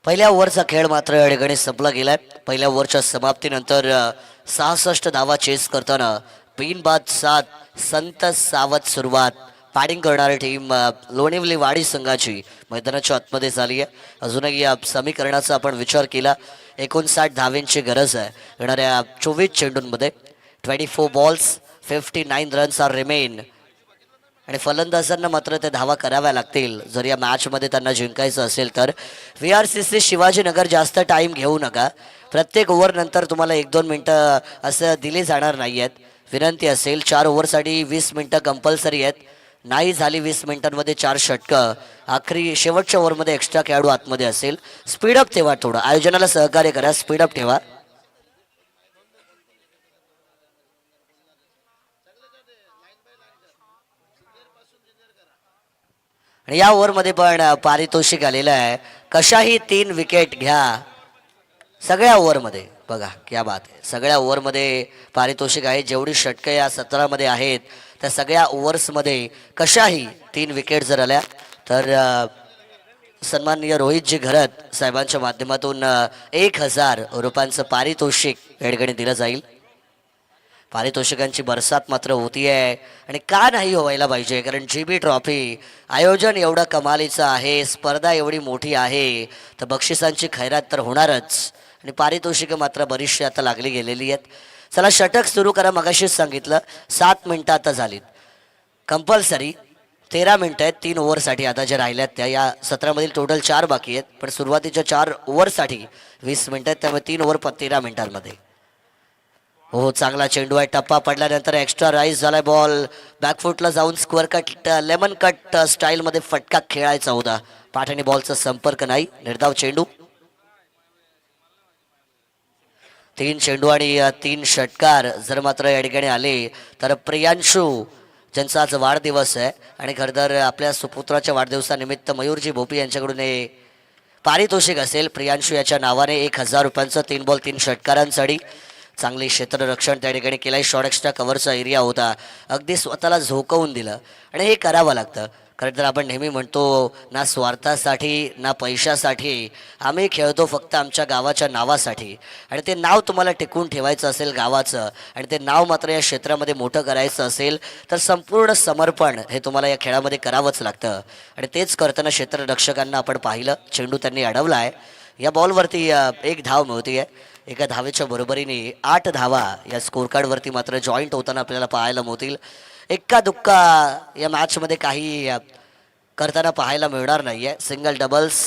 पहिल्या ओव्हरचा खेळ मात्र या ठिकाणी संपला गेलाय. पहिल्या ओव्हरच्या समाप्तीनंतर 66 धावा चेस करताना बिनबाद 7 संत सावध सुरुवात. बॅटिंग करणारी टीम लोणिवली वाडी संघाची मैदानाच्या आतमध्ये झाली आहे. अजूनही या समीकरणाचा आपण विचार केला 59 धावेंची गरज आहे येणाऱ्या 24 चेंडूंमध्ये. 24 बॉल्स 59 रन्स आर रिमेन. आणि फलंदाजांना मात्र ते धावा कराव्या लागतील जर या मॅचमध्ये त्यांना जिंकायचं असेल तर. VRCC शिवाजीनगर जास्त टाईम घेऊ नका. प्रत्येक ओव्हरनंतर तुम्हाला 1-2 मिनटं असं दिली जाणार नाही आहेत. विनंती असेल 4 ओव्हरसाठी 20 मिनटं कंपल्सरी आहेत. नाही झाली 20 मिनिटांमध्ये 4 षटकं. आखरी शेवटच्या ओव्हरमध्ये एक्स्ट्रा खेळाडू आतमध्ये असेल. स्पीडअप ठेवा. थोडं आयोजनाला सहकार्य करा. स्पीडअप ठेवा. आणि या ओव्हरमध्ये पण पारितोषिक आलेलं आहे. कशाही 3 विकेट घ्या सगळ्या ओव्हरमध्ये. बघा क्या बात आहे. सगळ्या ओव्हरमध्ये पारितोषिक आहे. जेवढी षटकं या 17मध्ये आहेत त्या सगळ्या ओव्हर्समध्ये कशाही 3 विकेट जर आल्या तर सन्माननीय रोहितजी घरत साहेबांच्या माध्यमातून 1000 रुपयांचं पारितोषिक या ठिकाणी दिलं जाईल. पारितोषिकांची बरसात मात्र होती आहे आणि का नाही व्हायला पाहिजे, कारण GB ट्रॉफी आयोजन एवढं कमालीचं आहे, स्पर्धा एवढी मोठी आहे, तर बक्षिसांची खैरात तर होणारच आणि पारितोषिकं मात्र बरीचशी आता लागली गेलेली आहेत. चला षटक सुरू करा. मगाशीच सांगितलं 7 मिनटं आता झालीत. कंपल्सरी 13 मिनटं आहेत 3 ओव्हरसाठी आता ज्या राहिल्यात त्या. या 17मधील टोटल 4 बाकी आहेत, पण सुरुवातीच्या 4 ओव्हरसाठी 20 मिनटं आहेत, त्यामुळे 3 ओव्हर 13 मिनिटांमध्ये. हो चांगला चेंडू आहे. टप्पा पडल्यानंतर एक्स्ट्रा राईज झालाय. बॉल बॅकफुटला जाऊन स्क्वेअर कट लेमन कट स्टाईलमध्ये फटका खेळायचा होता. पाठ आणि बॉलचा संपर्क नाही. निर्धाव चेंडू. 3 चेंडू आणि 3 षटकार जर मात्र या ठिकाणी आले तर प्रियांशू ज्यांचा आज वाढदिवस आहे आणि खरं तर आपल्या सुपुत्राच्या वाढदिवसानिमित्त मयूरजी भोपी यांच्याकडून हे पारितोषिक असेल प्रियांशू याच्या नावाने 1000 रुपयांचं. 3 बॉल 3 षटकारांसाठी चांगली क्षेत्ररक्षण त्या ठिकाणी केलं. शॉर्ट एक्स्ट्रा कव्हरचा एरिया होता. अगदी स्वतःला झोकवून दिलं आणि हे करावं लागतं. खरं तर आपण नेहमी म्हणतो ना स्वार्थासाठी ना पैशासाठी, आम्ही खेळतो फक्त आमच्या गावाच्या नावासाठी. आणि ते नाव तुम्हाला टिकून ठेवायचं असेल गावाचं आणि ते नाव मात्र या क्षेत्रामध्ये मोठं करायचं असेल तर संपूर्ण समर्पण हे तुम्हाला या खेळामध्ये करावंच लागतं. आणि तेच करताना क्षेत्ररक्षकांना आपण पाहिलं. चेंडू त्यांनी अडवला आहे. या बॉलवरती 1 धाव मिळते आहे. एका धावेच्या बरोबरीने 8 धावा या स्कोर कार्डवरती मात्र जॉईंट होताना आपल्याला पाहायला मिळतील. एक्का दुक्का या मॅचमध्ये काही करताना पाहायला मिळणार नाही आहे. सिंगल डबल्स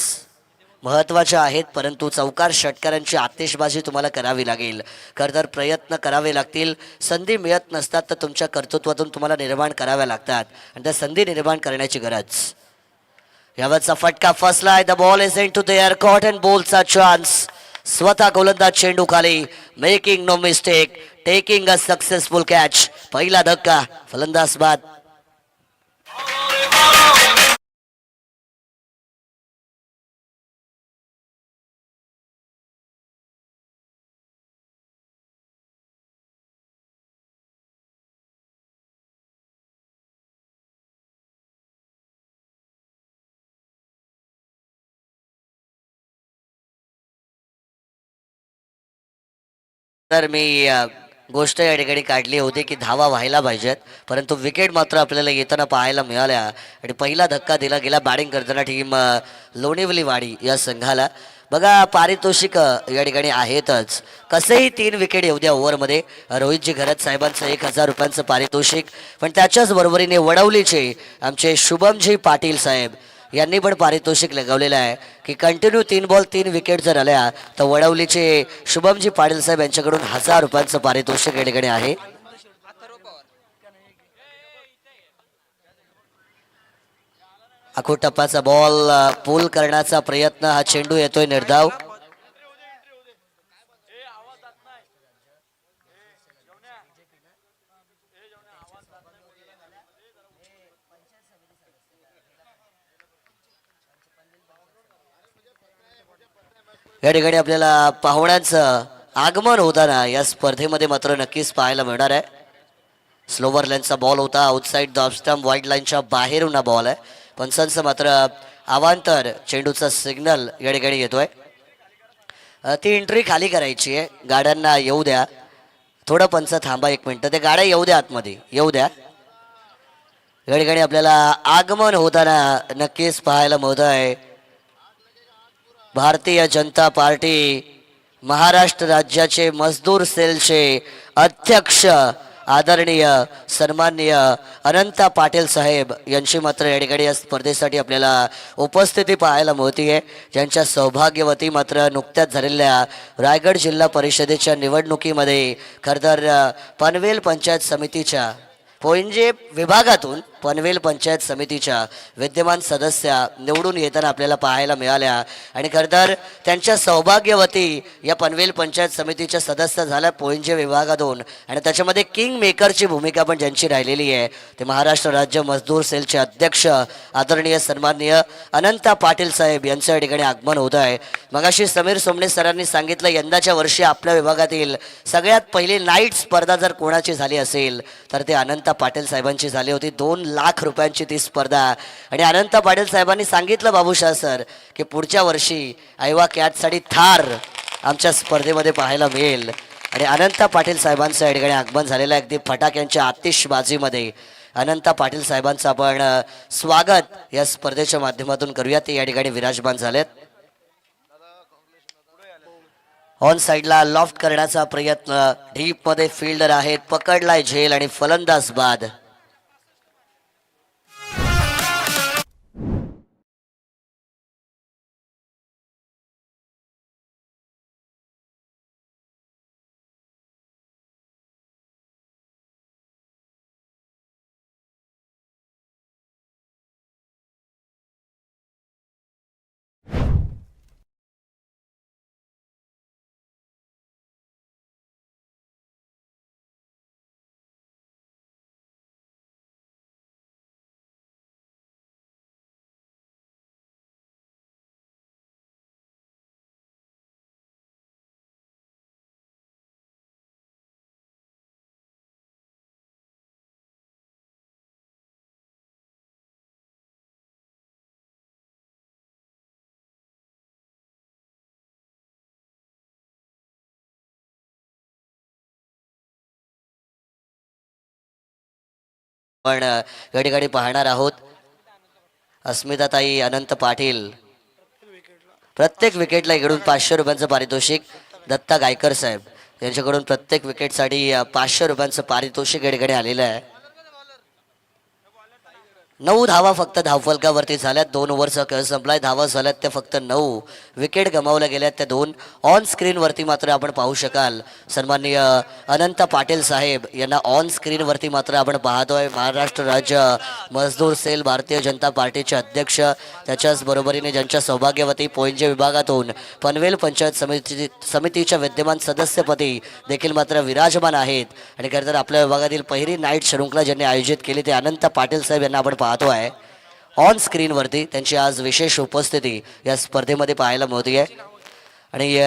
महत्त्वाच्या आहेत, परंतु चौकार षटकारांची आतिषबाजी तुम्हाला करावी लागेल. खरं तर प्रयत्न करावे लागतील. संधी मिळत नसतात तर तुमच्या कर्तृत्वातून तुम्हाला निर्माण कराव्या लागतात आणि त्या संधी निर्माण करण्याची गरज. यावरचा फटका फसलाय. The ball is into the air. Caught and बॉलचा चान्स. स्वतः गोलंदाज चेंडू खाली. Making no mistake, taking a successful catch. पहिला धक्का फलंदाज बाद. तर मी गोष्ट या ठिकाणी काढली होती की धावा व्हायला पाहिजेत, परंतु विकेट मात्र आपल्याला येताना पाहायला मिळाल्या आणि पहिला धक्का दिला गेला बॅटिंग करताना टीम लोणिवलीवाडी या संघाला. बघा पारितोषिक या ठिकाणी आहेतच. कसेही 3 विकेट येऊ द्या ओव्हरमध्ये. रोहितजी घरत साहेबांचं 1000 रुपयांचं पारितोषिक, पण त्याच्याच बरोबरीने वडवलीचे आमचे शुभमजी पाटील साहेब यांनी पण पारितोषिक लगवलेलं आहे की कंटिन्यू 3 बॉल 3 विकेट जर आल्या तर वडवलीचे शुभमजी पाटील साहेब यांच्याकडून 1000 रुपयांचं पारितोषिक या ठिकाणी आहे. आखो टप्पाचा बॉल पूल करण्याचा प्रयत्न. हा चेंडू येतोय निर्धाव. या ठिकाणी आपल्याला पाहुण्यांचं आगमन होताना या स्पर्धेमध्ये मात्र नक्कीच पाहायला मिळणार आहे. स्लोवर लेनचा बॉल होता. आउटसाईड द स्टंप वाईड लाईनच्या बाहेरून हा बॉल आहे. पंचांचं मात्र अवांतर चेंडूचा सिग्नल या ठिकाणी येतोय. ती एंट्री खाली करायची आहे. गाड्यांना येऊ द्या. थोडं पंच थांबा 1 मिनिट. ते गाड्या येऊ द्या, आतमध्ये येऊ द्या. या ठिकाणी आपल्याला आगमन होताना नक्कीच पाहायला मिळत आहे. भारतीय जनता पार्टी महाराष्ट्र राज्याचे मजदूर सेलचे अध्यक्ष आदरणीय सन्माननीय अनंता पाटील साहेब यांची मात्र या ठिकाणी या स्पर्धेसाठी आपल्याला उपस्थिती पाहायला मिळते. ज्यांच्या सौभाग्यवती मात्र नुकत्याच झालेल्या रायगड जिल्हा परिषदेच्या निवडणुकीमध्ये खरं तर पनवेल पंचायत समितीच्या पोंजे विभागातून पनवेल पंचायत समितीच्या विद्यमान सदस्या निवडून येताना आपल्याला पाहायला मिळाल्या आणि खरं तर त्यांच्या सौभाग्यवती या पनवेल पंचायत समितीच्या सदस्य झाल्या पोइंजे विभागातून आणि त्याच्यामध्ये किंग मेकरची भूमिका पण ज्यांची राहिलेली आहे ते महाराष्ट्र राज्य मजदूर सेलचे अध्यक्ष आदरणीय सन्माननीय अनंता पाटील साहेब यांचं या ठिकाणी आगमन होत आहे. मगाशी समीर सोमणे सरांनी सांगितलं यंदाच्या वर्षी आपल्या विभागातील सगळ्यात पहिली नाईट स्पर्धा जर कोणाची झाली असेल तर ते अनंता पाटील साहेबांची झाली होती. 2 लाख रुपयांची ती स्पर्धा आणि अनंता पाटील साहेबांनी सांगितलं बाबूशाह सर की पुढच्या वर्षी आयवा कॅटसाठी थार आमच्या स्पर्धेमध्ये पाहायला मिळेल आणि अनंता पाटील साहेबांचं या ठिकाणी आगमन झालेलं आहे. अगदी फटाक्यांच्या आतिषबाजीमध्ये अनंता पाटील साहेबांचं आपण स्वागत या स्पर्धेच्या माध्यमातून करूया. ते या ठिकाणी विराजमान झालेत. ऑन साइडला लॉफ्ट करण्याचा प्रयत्न, डीप मध्ये फिल्डर आहेत, पकडलाय झेल आणि फलंदाज बाद. पण या ठिकाणी पाहणार आहोत अस्मिताताई अनंत पाटील प्रत्येक विकेटला इकडून 500 रुपयांचं पारितोषिक. दत्ता गायकर साहेब यांच्याकडून प्रत्येक विकेटसाठी 500 रुपयांचं पारितोषिक या ठिकाणी आलेलं आहे. 9 धावा फक्त धावफलकावरती झाल्यात. 2 ओव्हरचा खेळ संपलाय. धावा झाल्यात त्या फक्त 9. विकेट गमावल्या गेल्यात त्या 2. ऑन स्क्रीनवरती मात्र आपण पाहू शकाल सन्माननीय अनंत पाटील साहेब यांना ऑन स्क्रीनवरती मात्र आपण पाहतोय. महाराष्ट्र राज्य मजदूर सेल भारतीय जनता पार्टीचे अध्यक्ष, त्याच्याच बरोबरीने ज्यांच्या सौभाग्यवती पोइंजे विभागातून पनवेल पंचायत समितीच्या विद्यमान सदस्यपदी देखील मात्र विराजमान आहेत. आणि खरं तर आपल्या विभागातील पहिली नाईट शृंखला ज्यांनी आयोजित केली ते अनंत पाटील साहेब यांना आपण पाहतो आहे ऑन स्क्रीनवरती. त्यांची आज विशेष उपस्थिती या स्पर्धेमध्ये पाहायला मिळते आहे. आणि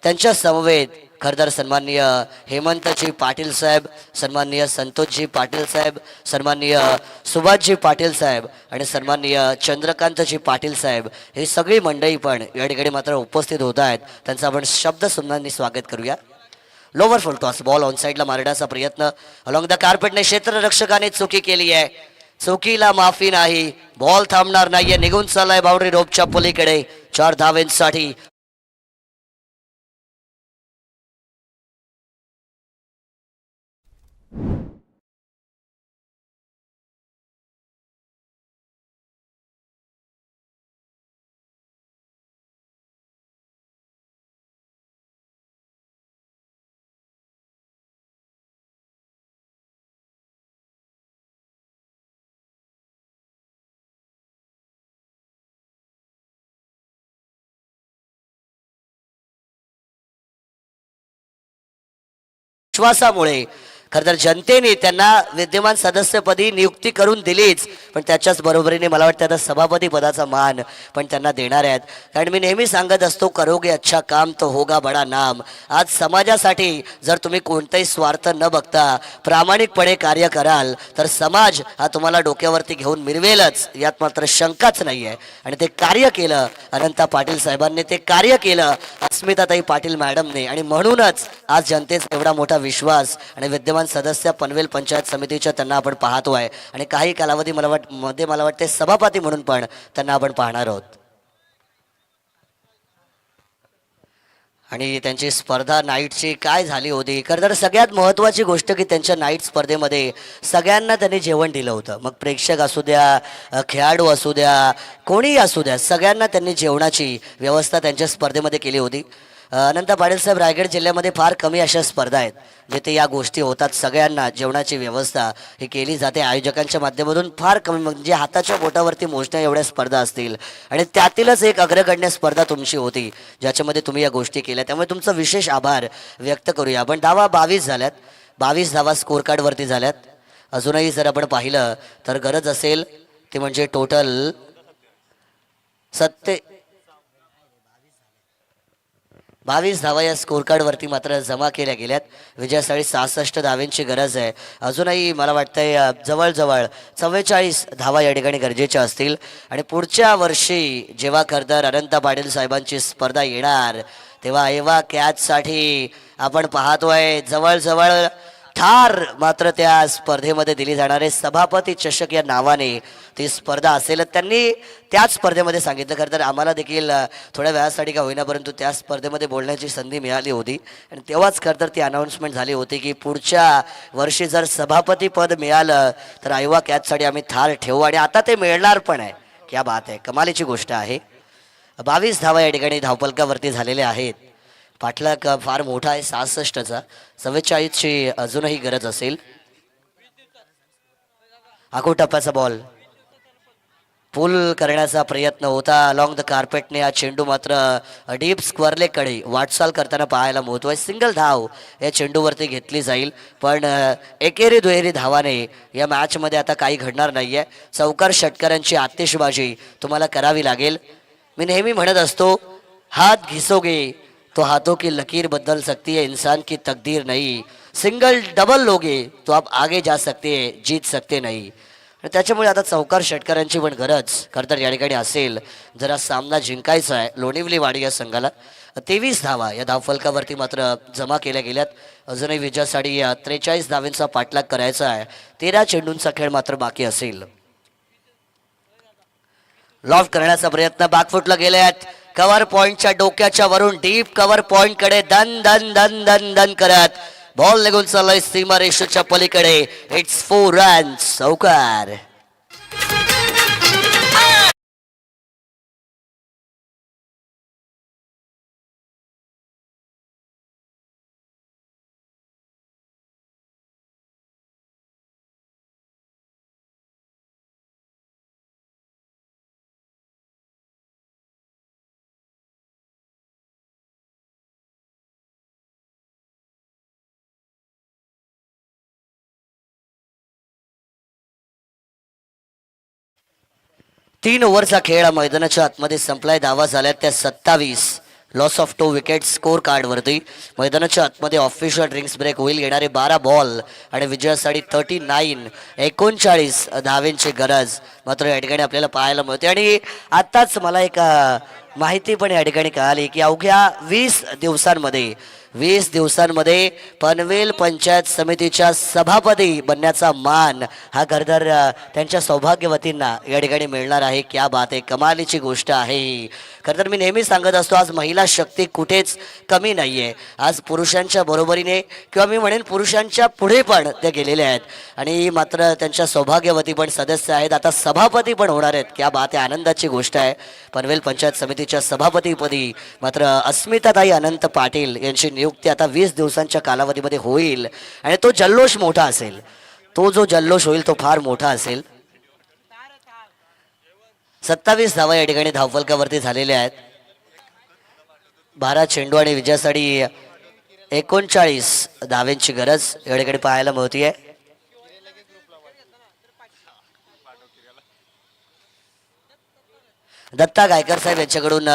त्यांच्या समवेत खरं तर सन्माननीय हेमंतजी पाटील साहेब, सन्माननीय संतोषजी पाटील साहेब, सन्माननीय सुभाषजी पाटील साहेब आणि सन्माननीय चंद्रकांतजी पाटील साहेब ही सगळी मंडळी पण या ठिकाणी मात्र उपस्थित होत आहेत. त्यांचं आपण शब्दसुमनांनी स्वागत करूया. Lower full toss ball on साईडला मारण्याचा प्रयत्न अलॉंग द कार्पेटने क्षेत्ररक्षकाने चुकी केली आहे. चुकीला माफी नाही. बॉल थांबणार नाहीये. निघून चाललाय बाउंड्री रोपच्या पलीकडे 4 धावेंसाठी. विश्वासामुळे खरं तर जनतेने त्यांना विद्यमान सदस्यपदी नियुक्ती करून दिलीच, पण त्याच्याच बरोबरीने मला वाटतं आता सभापती पदाचा मान पण त्यांना देणार आहेत. कारण मी नेहमी सांगत असतो करोगे अच्छा काम तो होगा बडा नाम. आज समाजासाठी जर तुम्ही कोणताही स्वार्थ न बघता प्रामाणिकपणे कार्य कराल तर समाज हा तुम्हाला डोक्यावरती घेऊन मिरवेलच, यात मात्र शंकाच नाही आहे. आणि ते कार्य केलं अनंता पाटील साहेबांनी, ते कार्य केलं अस्मिताताई पाटील मॅडमने, आणि म्हणूनच आज जनतेचा एवढा मोठा विश्वास आणि विद्यमान सदस्य पनवेल पंचायत समितीच्या त्यांना आपण पाहतोय. आणि काही कालावधी मला वाटते सभापती म्हणून पण त्यांना आपण पाहणार आहोत. आणि त्यांची स्पर्धा नाईटची काय झाली होती, खरं तर सगळ्यात महत्त्वाची गोष्ट की त्यांच्या नाईट स्पर्धेमध्ये सगळ्यांना त्यांनी जेवण दिलं होतं. मग प्रेक्षक असू द्या, खेळाडू असू द्या, कोणीही असू द्या, सगळ्यांना त्यांनी जेवणाची व्यवस्था त्यांच्या स्पर्धेमध्ये केली होती. अनंत पाटील साहेब, रायगड जिल्ह्यामध्ये फार कमी अशा स्पर्धा आहेत जिथे या गोष्टी होतात. सगळ्यांना जेवणाची व्यवस्था ही केली जाते आयोजकांच्या माध्यमातून. फार कमी म्हणजे हाताच्या बोटावरती मोजण्या एवढ्या स्पर्धा असतील आणि त्यातीलच एक अग्रगण्य स्पर्धा तुमची होती ज्याच्यामध्ये तुम्ही या गोष्टी केल्या, त्यामुळे तुमचा विशेष आभार व्यक्त करूया आपण. धावा 22 झाल्यात, 22 धावा स्कोर कार्डवरती झाल्यात. अजूनही जर आपण पाहिलं तर गरज असेल ते म्हणजे टोटल 22 धावा या स्कोर कार्डवरती मात्र जमा केल्या गेल्यात. विजयासाठी 66 धावांची गरज आहे. अजूनही मला वाटतंय जवळजवळ 44 धावा या ठिकाणी गरजेच्या असतील. आणि पुढच्या वर्षी जेव्हा खरतर अनंत पाटील साहेबांची स्पर्धा येणार तेव्हा ऐवा कॅचसाठी आपण पाहतोय जवळजवळ ठार मात्र त्या स्पर्धेमध्ये दिली जाणारे सभापती चषक या नावाने ती स्पर्धा असेल. त्यांनी त्याच स्पर्धेमध्ये सांगितलं. खरं तर आम्हाला देखील थोड्या वेळासाठी का होईना परंतु त्या स्पर्धेमध्ये बोलण्याची संधी मिळाली होती आणि तेव्हाच खरं तर ती अनाऊन्समेंट झाली होती की पुढच्या वर्षी जर सभापती पद मिळालं तर आयवा कॅचसाठी आम्ही थार ठेवू आणि आता ते मिळणार पण आहे. क्या बात आहे, कमालीची गोष्ट आहे. 22 धावा या ठिकाणी धावपलकावरती झालेल्या आहेत. पाठलाग फार मोठा आहे 66चा, 44ची अजूनही गरज असेल. आखो टप्प्याचा बॉल पुल करण्याचा प्रयत्न होता अलॉंग द कार्पेटने. हा चेंडू मात्र डीप स्क्वेअरलेकडे वाटचाल करताना पाहायला मिळतोय. सिंगल धाव या चेंडूवरती घेतली जाईल पण एकेरी दुहेरी धावाने या मॅचमध्ये आता काही घडणार नाहीये. चौकार षटकारांची आतिषबाजी तुम्हाला करावी लागेल. मी नेहमी म्हणत असतो, हात घिसोगे तो हाथों की लकीर बदल सकती है, इंसान की तकदीर नहीं. सिंगल डबल लोगे तो आप आगे जा सकते हैं, जीत सकते नहीं. आणि त्याच्यामुळे आता चौकार षटकारांची पण गरज खरं तर या ठिकाणी असेल. जरा सामना जिंकायचा आहे लोणिवलीवाडी या संघाला. 23 धावा या धावफलकावरती मात्र जमा केल्या गेल्यात. अजूनही विजयासाठी 43 धावांचा पाठलाग करायचा आहे. 13 चेंडूंचा खेळ मात्र बाकी असेल. लॉफ्ट करण्याचा प्रयत्न बॅकफुटला गेल्यात. कव्हर पॉइंटच्या डोक्याच्या वरून डीप कव्हर पॉइंट कडे दन दन दन दन दन करत बॉल निघून चाललाय सीमा रेषेच्या पलीकडे. It's 4 runs. चौकार. तीन ओव्हरचा खेळ मैदानाच्या आतमध्ये संपलाय. धावा झाल्यात त्या 27. लॉस ऑफ 2 विकेट स्कोर कार्डवरती. मैदानाच्या आतमध्ये ऑफिशियल ड्रिंक्स ब्रेक होईल. येणारे 12 बॉल आणि विजयासाठी 39 धावेंची गरज मात्र या ठिकाणी आपल्याला पाहायला मिळते. आणि आताच मला एक माहिती पण या ठिकाणी कळाली की अवघ्या 20 दिवसांमध्ये पनवेल पंचायत समितीच्या सभापती बनण्याचा मान हा खरतर त्यांच्या सौभाग्यवतींना या ठिकाणी मिळणार आहे. क्या बात आहे, कमालीची गोष्ट आहे ही. खरतर मी नेहमी सांगत असतो, आज महिला शक्ती कुठेच कमी नाहीये. आज पुरुषांच्या बरोबरीने किंवा मी म्हणेन पुरुषांच्या पुढे पण ते गेलेले आहेत आणि मात्र त्यांच्या सौभाग्यवती पण सदस्य आहेत, आता सभापती पण होणार आहेत. क्या बात आहे, आनंदाची गोष्ट आहे. पनवेल पंचायत समितीच्या सभापतीपदी मात्र अस्मिताताई अनंत पाटील यांची नियुक्ती आता 20 दिवसांच्या कालावधीमध्ये होईल आणि तो जल्लोष मोठा असेल. तो जो जल्लोष होईल तो फार मोठा असेल. 27 धावा या ठिकाणी धावफलकावरती झालेल्या आहेत. 12 चेंडू आणि विजयासाठी 39 धावांची गरज या ठिकाणी पाहायला मिळतीये. दत्ता गायकर साहेब यांच्याकडून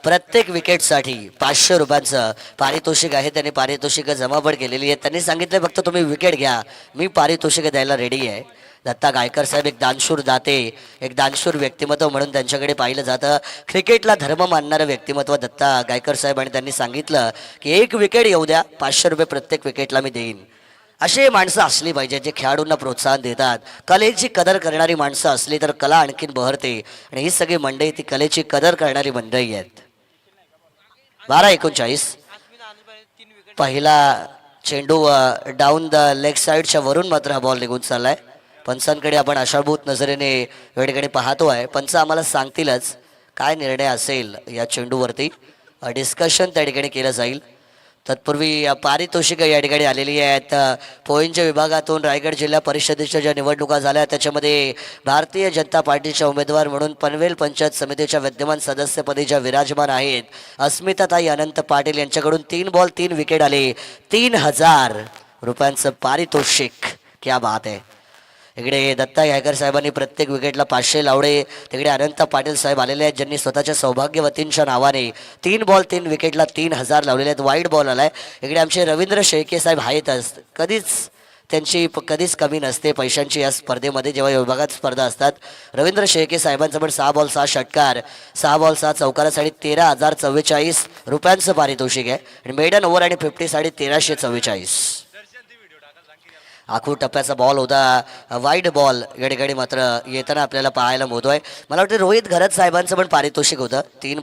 प्रत्येक विकेटसाठी 500 रुपयांचं पारितोषिक आहे. त्यांनी पारितोषिक जमा पण केलेली आहे. त्यांनी सांगितलं फक्त तुम्ही विकेट घ्या, मी पारितोषिक द्यायला रेडी आहे. दत्ता गायकर साहेब एक दानशूर दाते, एक दानशूर व्यक्तिमत्व म्हणून त्यांच्याकडे पाहिलं जातं. क्रिकेटला धर्म मानणारं व्यक्तिमत्व दत्ता गायकर साहेब आणि त्यांनी सांगितलं की एक विकेट येऊ द्या, 500 रुपये प्रत्येक विकेटला मी देईन. असे माणसं असली पाहिजे जे खेळाडूंना प्रोत्साहन देतात. कलेची कदर करणारी माणसं असली तर कला आणखीन बहरते आणि ही सगळी मंडळी ती कलेची कदर करणारी मंडळी आहेत. 12-39 पहिला चेंडू डाऊन द लेग साईडच्या वरून मात्र हा बॉल निघून चाललाय. पंचांकडे आपण आशाभूत नजरेने या ठिकाणी पाहतो आहे. पंच आम्हाला सांगतीलच काय निर्णय असेल या चेंडूवरती. डिस्कशन त्या ठिकाणी केलं जाईल. तत्पूर्वी पारितोषिक या ठिकाणी आलेली आहेत. पोईंच्या विभागातून रायगड जिल्हा परिषदेच्या ज्या निवडणुका झाल्या त्याच्यामध्ये भारतीय जनता पार्टीच्या उमेदवार म्हणून पनवेल पंचायत समितीच्या विद्यमान सदस्यपदी ज्या विराजमान आहेत अस्मिताताई अनंत पाटील यांच्याकडून 3 बॉल 3 विकेट आले. 3000 रुपयांचं पारितोषिक. क्या बात आहे. इकडे दत्ता गायकर साहेबांनी प्रत्येक विकेटला 500 लावले. तिकडे अनंत पाटील साहेब आलेले आहेत ज्यांनी स्वतःच्या सौभाग्यवतींच्या नावाने 3 बॉल 3 विकेटला 3000 लावलेले आहेत. वाईट बॉल आलाय. इकडे आमचे रवींद्र शेळके साहेब आहेतच. कधीच कमी नसते पैशांची या स्पर्धेमध्ये जेव्हा या विभागात स्पर्धा असतात. रवींद्र शेळके साहेबांचं पण 6 बॉल 6 षटकार 6 बॉल 6 चौकारासाठी 13,044 रुपयांचं पारितोषिक आहे. आणि मेडन ओव्हर आणि 50 साठी 1344. आखू टप्प्याचा बॉल होता. वाईड बॉल या ठिकाणी मात्र येताना आपल्याला पाहायला मिळतोय. मला वाटतं रोहित घरत साहेबांचं पण पारितोषिक होतं. 3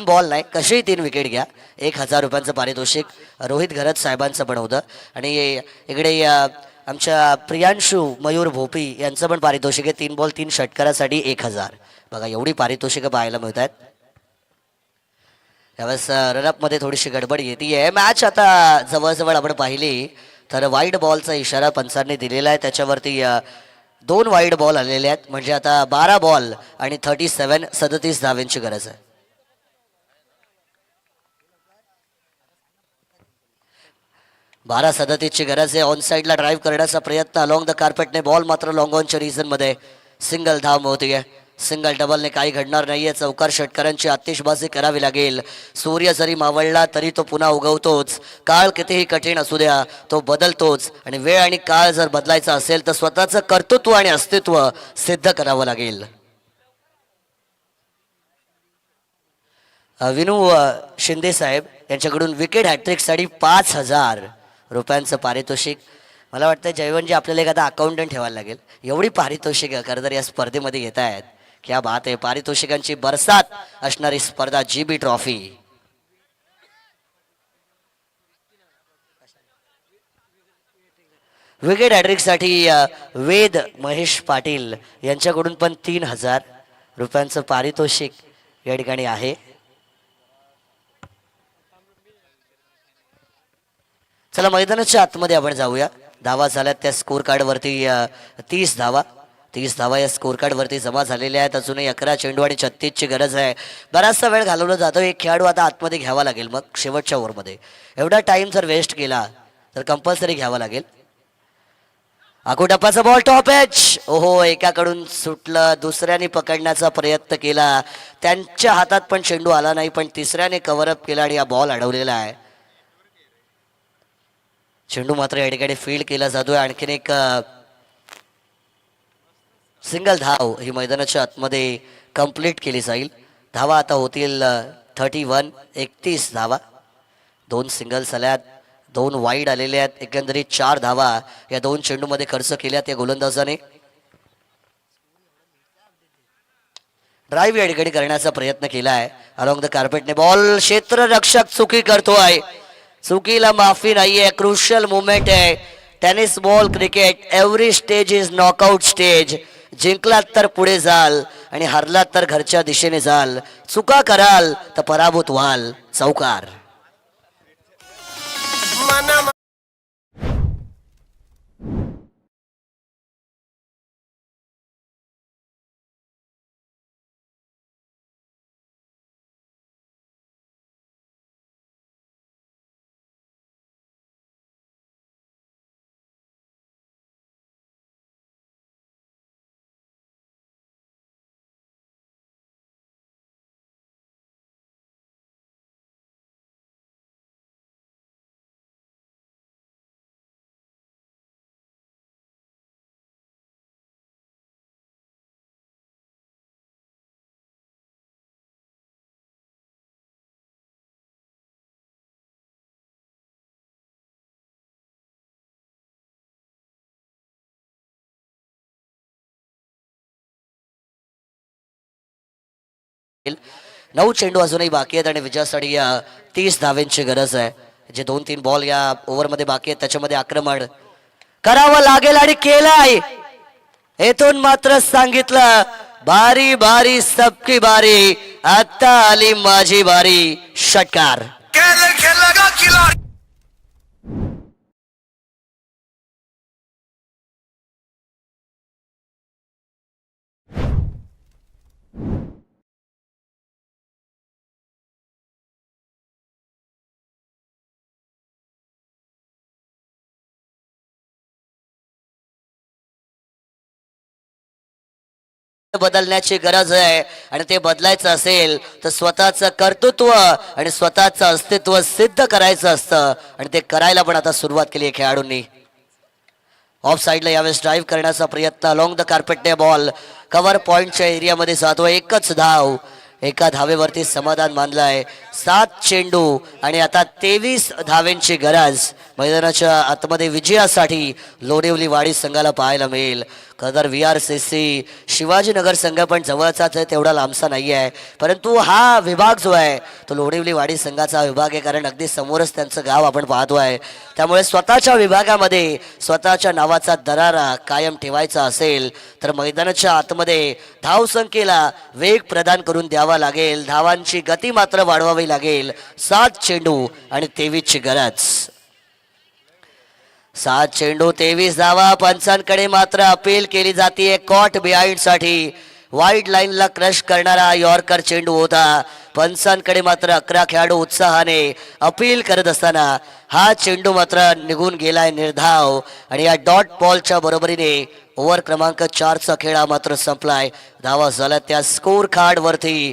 बॉल नाही कसेही 3 विकेट घ्या 1000 रुपयांचं पारितोषिक रोहित घरत साहेबांचं पण होतं. आणि इकडे आमच्या प्रियांशू मयूर भोपी यांचं पण पारितोषिक आहे 3 बॉल 3 षटकारासाठी 1000. बघा एवढी पारितोषिकं पाहायला मिळत आहेत. त्यावेळेस रनअपमध्ये थोडीशी गडबड येते. मॅच आता जवळजवळ आपण पाहिली तर वाईड बॉलचा इशारा पंचांनी दिलेला आहे. त्याच्यावरती 2 वाईड बॉल आलेले आहेत. म्हणजे आता 12 बॉल आणि 37 धावांची गरज आहे. बारा 37ची गरज आहे. ऑन साईडला ड्राईव्ह करण्याचा प्रयत्न अलॉंग द कार्पेटने बॉल मात्र लॉंग ऑनच्या रिझनमध्ये सिंगल धाव होतीये. सिंगल डबलने काही घडणार नाहीये. चौकार षटकारांची आतिषबाजी करावी लागेल. सूर्य जरी मावळला तरी तो पुन्हा उगवतोच. काळ कितीही कठीण असू द्या तो बदलतोच. आणि वेळ आणि काळ जर बदलायचा असेल तर स्वतःचं कर्तृत्व आणि अस्तित्व सिद्ध करावं लागेल. विनू शिंदे साहेब यांच्याकडून विकेट हॅट्रिकसाठी 5000 रुपयांचं पारितोषिक. मला वाटतं जयवंतजी आपल्याला एखादा अकाउंटंट ठेवायला लागेल. एवढी पारितोषिक खरं तर या स्पर्धेमध्ये येत आहेत. क्या बात आहे. पारितोषिकांची बरसात असणारी स्पर्धा GB ट्रॉफी. विकेट हॅट्रिकसाठी वेद महेश पाटील यांच्याकडून पण 3000 रुपयांचं पारितोषिक या ठिकाणी आहे. चला मैदानाच्या आतमध्ये आपण जाऊया. धावा झाल्यात त्या स्कोर कार्डवरती 30 धावा या स्कोर कार्डवरती जमा झालेल्या आहेत. अजूनही 11 चेंडू आणि 36ची गरज आहे. बराचसा वेळ घालवला जातो. एक खेळाडू आता आतमध्ये घ्यावा लागेल. मग शेवटच्या ओव्हरमध्ये एवढा टाइम जर वेस्ट केला तर कंपल्सरी घ्यावा लागेल. आकुटप्पाचा बॉल टॉप एच. ओहो एकाकडून सुटलं. दुसऱ्याने पकडण्याचा प्रयत्न केला. त्यांच्या हातात पण चेंडू आला नाही पण तिसऱ्याने कव्हरअप केला आणि हा बॉल अडवलेला आहे. चेंडू मात्र या ठिकाणी फील्ड केला जातोय. आणखीन एक सिंगल धाव ही मैदानाच्या आतमध्ये कंप्लीट केली जाईल. धावा आता होतील 31 धावा. 2 सिंगल्स आल्यात 2 वाईड आलेले आहेत. एकंदरीत 4 धावा या 2 चेंडूमध्ये खर्च केल्यात या गोलंदाजाने. ड्राईव्ह या ठिकाणी करण्याचा प्रयत्न केला आहे. अलॉंग द कार्पेटने बॉल क्षेत्ररक्षक चुकी करतोय. चुकीला माफी नाहीये. क्रुशियल मुवमेंट आहे. Tennis ball cricket every stage is knockout stage. जिंकलात तर पुढे जाल आणि हरलात तर घरच्या दिशेने जाल. चुका कराल तर पराभूत व्हाल. चौकार. नऊ चेंडू अजूनही बाकी आहेत आणि विजयासाठी 30 धावांची गरज आहे. जे 2-3 बॉल या ओव्हरमध्ये बाकी आहेत त्याच्यामध्ये आक्रमण करावं लागेल आणि केलंय. येथून मात्र सांगितलं बारी बारी सबकी बारी, आता आली माझी बारी, षटकार. बदलण्याची गरज आहे आणि ते बदलायचं असेल तर स्वतःचं कर्तृत्व आणि स्वतःचं अस्तित्व सिद्ध करायचं असतं आणि ते करायला पण आता सुरुवात केली आहे खेळाडूंनी. ऑफ साईडला यावेळेस ड्राईव्ह करण्याचा प्रयत्न, अलॉंग द कार्पेटने बॉल कव्हर पॉइंटच्या एरियामध्ये जातो. एकच धाव, एका धावेवरती समाधान मानलंय. 7 चेंडू आणि आता 23 धावेंची गरज मैदानाच्या आतमध्ये विजयासाठी लोणिवली वाडी संघाला पाहायला मिळेल. खरं VRCC शिवाजीनगर संघ पण जवळचाच आहे, तेवढा लांबसा नाही आहे, परंतु हा विभाग जो आहे तो लोणिवली वाडी संघाचा विभाग आहे, कारण अगदी समोरच त्यांचं गाव आपण पाहतो आहे. त्यामुळे स्वतःच्या विभागामध्ये स्वतःच्या नावाचा दरारा कायम ठेवायचा असेल तर मैदानाच्या आतमध्ये धावसंख्येला वेग प्रदान करून द्यावा लागेल, धावांची गती मात्र वाढवावी लागेल. 7 चेंडू आणि 23ची गरज. 7 चेंडू 23 धावा. पंचांकडे मात्र अपील केली जाते कॉट बिहाइंड साठी. वाईड लाईनला क्रश करणारा यॉर्कर चेंडू होता. पंचांकडे मात्र 11 खेळाडू उत्साहाने अपील करत असताना हा चेंडू मात्र निघून गेलाय निर्धाव आणि या डॉट बॉलच्या बरोबरीने ओव्हर क्रमांक 4चा खेळ हा मात्र संपलाय. धावा झाल्या त्या स्कोर कार्ड वरती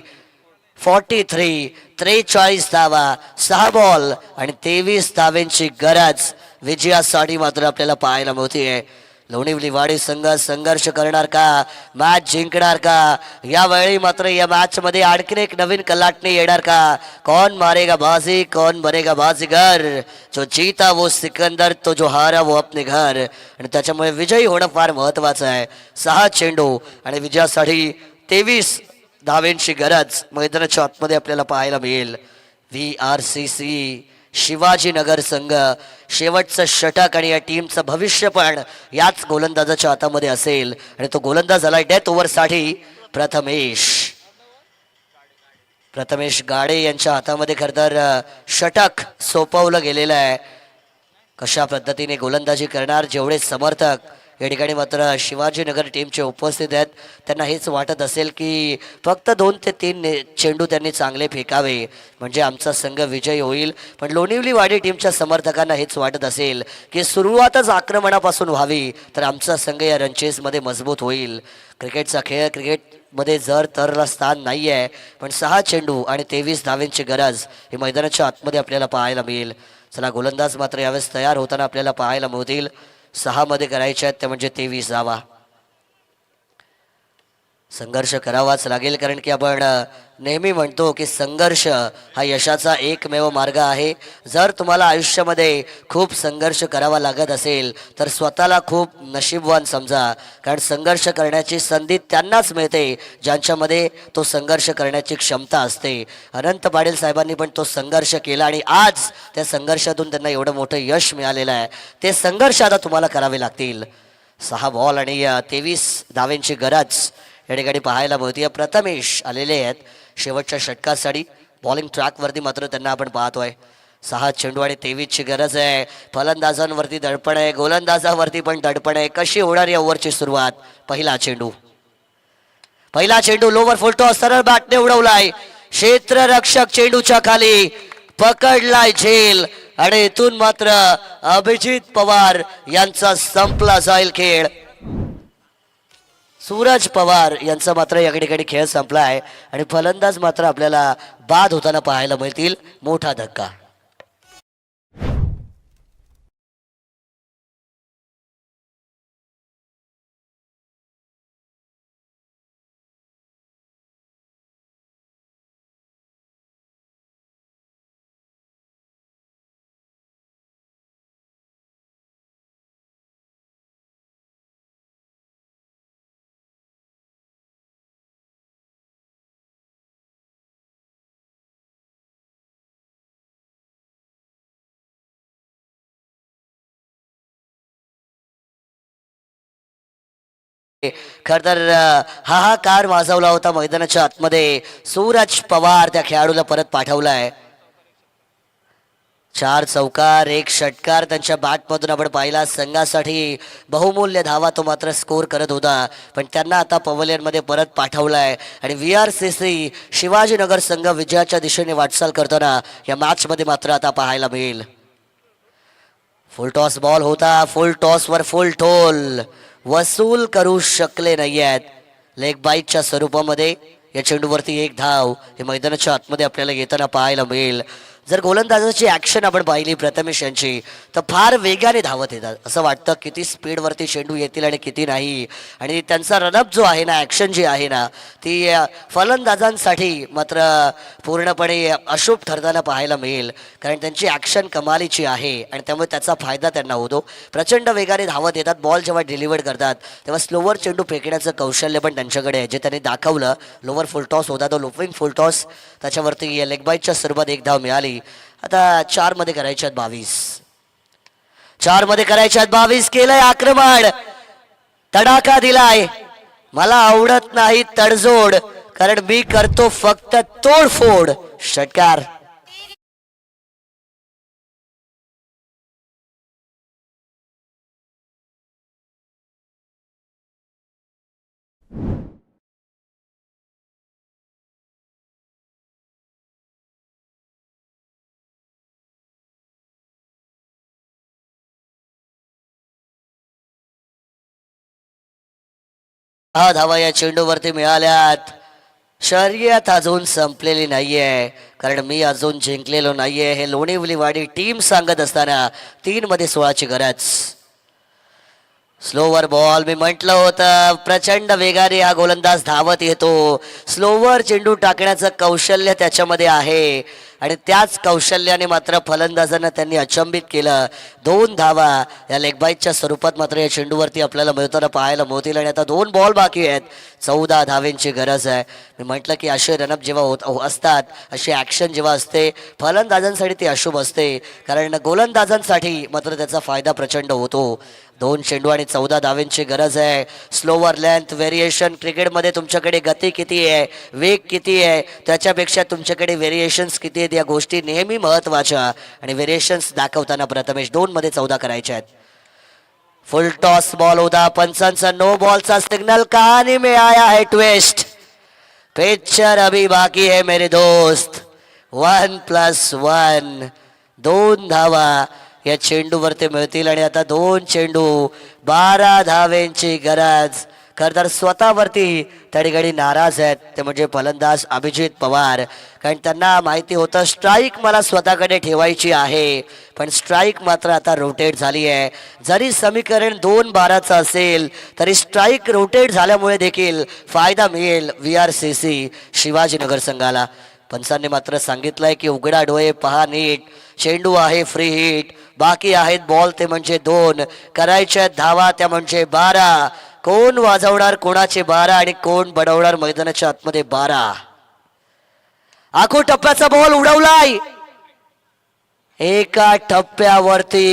43 धावा, 6 बॉल आणि 23 धावेंची गरज विजयासाठी मात्र आपल्याला पाहायला मिळते. लोणिवली वाडी संघ संघर्ष करणार का, मॅच जिंकणार का, यावेळी मात्र या मॅच मध्ये आणखीन एक नवीन कलाटणी येणार का. कौन मारेगा बाजी, कौन बनेगा बाजीगर, जो जीता वो सिकंदर, तो जो हारा वो अपने घर. आणि त्याच्यामुळे विजयी होणं फार महत्वाचं आहे. 6 चेंडू आणि विजयासाठी 23 धावेंची गरज मैदानाच्या आतमध्ये आपल्याला पाहायला मिळेल. VRCC शिवाजीनगर संघ शेवटचं षटक आणि या टीमचं भविष्य पण याच गोलंदाजाच्या हातामध्ये असेल आणि तो गोलंदाज झालाय डेथ ओव्हरसाठी प्रथमेश गाडे यांच्या हातामध्ये खरं तर षटक सोपवलं गेलेलं आहे. कशा पद्धतीने गोलंदाजी करणार, जेवढे समर्थक या ठिकाणी मात्र शिवाजीनगर टीमचे उपस्थित आहेत त्यांना हेच वाटत असेल की फक्त 2 ते 3 चेंडू त्यांनी चांगले फेकावे म्हणजे आमचा संघ विजयी होईल. पण लोणिवली वाडी टीमच्या समर्थकांना हेच वाटत असेल की सुरुवातच आक्रमणापासून व्हावी तर आमचा संघ या रनचेसमध्ये मजबूत होईल. क्रिकेटचा खेळ, क्रिकेटमध्ये जर तरला स्थान नाही आहे, पण 6 चेंडू आणि 23 धावेंची गरज ही मैदानाच्या आतमध्ये आपल्याला पाहायला मिळेल. चला, गोलंदाज मात्र यावेळेस तयार होताना आपल्याला पाहायला मिळतील. 6 मध्ये करायचे आहेत ते म्हणजे 23 धावा. संघर्ष करावाच लागेल, कारण की आपण नेहमी म्हणतो की संघर्ष हा यशाचा एकमेव मार्ग आहे. जर तुम्हाला आयुष्यामध्ये खूप संघर्ष करावा लागत असेल तर स्वतःला खूप नशीबवान समजा, कारण संघर्ष करण्याची संधी त्यांनाच मिळते ज्यांच्यामध्ये तो संघर्ष करण्याची क्षमता असते. अनंत पाटील साहेबांनी पण तो संघर्ष केला आणि आज त्या संघर्षातून त्यांना एवढं मोठं यश मिळालेलं आहे. ते संघर्ष आता तुम्हाला करावे लागतील. 6 बॉल आणि 23 धावेंची गरज या ठिकाणी पाहायला मिळते. प्रथमेश आलेले आहेत शेवटच्या षटकासाठी. बॉलिंग ट्रॅकवरती मात्र त्यांना आपण पाहतोय. 6 चेंडू आणि 23ची गरज आहे. फलंदाजांवरती दडपण आहे, गोलंदाजावरती पण दडपण आहे. कशी होणार या ओव्हरची सुरुवात. पहिला चेंडू लोवर फुलटॉस सरळ बॅटने उडवलाय. क्षेत्ररक्षक चेंडूच्या खाली पकडलाय झेल आणि इथून मात्र अभिजित पवार यांचा संपला जाईल खेळ. सूरज पवार यांचा मात्र या ठिकाणी खेळ संपला आहे आणि फलंदाज मात्र आपल्याला बाद होताना पाहायला मिळतील. मोठा धक्का. खर तर हाहाकार वाजवला होता मैदानाच्या आतमध्ये. सूरज पवार त्या खेळाडूला परत पाठवलाय. 4 चौकार 1 षटकार त्यांच्या बॅटमधून आपण पाहिला. संघासाठी बहुमूल्य धावा तो मात्र स्कोर करत होता, पण त्यांना आता पवेलियनमध्ये परत पाठवलाय. आणि VRCC शिवाजीनगर संघ विजयाच्या दिशेने वाटचाल करताना या मॅचमध्ये मात्र आता पाहायला मिळेल. फुल टॉस बॉल होता. फुल टॉसवर फुल टोल वसूल करू शकले नाही आहेत. लेग बाईटच्या स्वरूपामध्ये या चेंडूवरती 1 धाव हे मैदानाच्या आतमध्ये आपल्याला येताना पाहायला मिळेल. जर गोलंदाजाची ॲक्शन आपण पाहिली प्रथमेश यांची, तर फार वेगाने धावत येतात. असं वाटतं किती स्पीडवरती चेंडू येतील आणि किती नाही. आणि त्यांचा रनअप जो आहे ना, ॲक्शन जी आहे ना, ती फलंदाजांसाठी मात्र पूर्णपणे अशुभ ठरताना पाहायला मिळेल. कारण त्यांची ॲक्शन कमालीची आहे आणि त्यामुळे त्याचा फायदा त्यांना होतो. प्रचंड वेगाने धावत येतात. बॉल जेव्हा डिलिव्हर करतात तेव्हा स्लोवर चेंडू फेकण्याचं कौशल्य पण त्यांच्याकडे आहे, जे त्यांनी दाखवलं. लोवर फुल टॉस होता तो लुपिंग फुल टॉस, त्याच्यावरती लेग बाईटच्या स्वरूपात 1 धाव मिळाली. आता 4 मध्ये करायचे आहेत 22. 4 मध्ये करायचे आहेत 22. केलंय आक्रमण, तडाखा दिलाय. मला आवडत नाही तडजोड, कारण मी करतो फक्त तोडफोड. षटकार. हा धावा या चेंडूवरती मिळाल्यात. शर्यत अजून संपलेली नाहीये, कारण मी अजून जिंकलेलो नाहीये हे लोणिवलीवाडी टीम सांगत असताना 3 मध्ये 16ची गरज. स्लोवर बॉल, मी म्हटलं होतं प्रचंड वेगाने हा गोलंदाज धावत येतो. स्लोवर चेंडू टाकण्याचं कौशल्य त्याच्यामध्ये आहे आणि त्याच कौशल्याने मात्र फलंदाजांना त्यांनी अचंबित केलं. 2 धावा या लेगबाईटच्या स्वरूपात मात्र या चेंडूवरती आपल्याला मिळताना पाहायला मिळतील. आणि आता 2 बॉल बाकी आहेत. 14 धावेंची गरज आहे. मी म्हटलं की असे रनअप जेव्हा असतात, अशी ॲक्शन जेव्हा असते, फलंदाजांसाठी ती अशुभ असते, कारण गोलंदाजांसाठी मात्र त्याचा फायदा प्रचंड होतो. 2 चेंडू आणि 14 धावेंची गरज आहे. स्लोवर लेंथ व्हेरिएशन, क्रिकेटमध्ये तुमच्याकडे गती किती आहे, वेग किती आहे, त्याच्यापेक्षा तुमच्याकडे व्हेरिएशन्स किती आहेत, या गोष्टी नेहमी महत्त्वाच्या. आणि व्हेरिएशन्स दाखवताना प्रथमेश 2 मध्ये 14 करायचे आहेत. फुल टॉस बॉल होता. पंचांचा नो बॉलचा सिग्नल. कहानी में आया है ट्विस्ट. पिक्चर अभी बाकी है मेरे दोस्त. 1+1 2 धावा या चेंडूवरती मिळतील. आणि आता 2 चेंडू 12 धावेंची गरज. खरं तर स्वतःवरती त्या ठिकाणी नाराज आहेत ते म्हणजे फलंदाज अभिजित पवार, कारण त्यांना माहिती होतं स्ट्राईक मला स्वतःकडे ठेवायची आहे, पण स्ट्राईक मात्र आता रोटेट झाली आहे. जरी समीकरण 2-12चं असेल तरी स्ट्राईक रोटेट झाल्यामुळे देखील फायदा मिळेल VRCC शिवाजीनगर संघाला. पंचांनी मात्र सांगितलंय की उघडा डोळे पहा नीट, चेंडू आहे फ्री हिट, बाकी आहेत बॉल ते म्हणजे 2, करायच्या धावा त्या म्हणजे 12. कोण वाजवणार कोणाचे 12 आणि कोण बडवणार मैदानाच्या आतमध्ये 12. आखो टप्प्याचा बॉल उडवलाय. एका टप्प्यावरती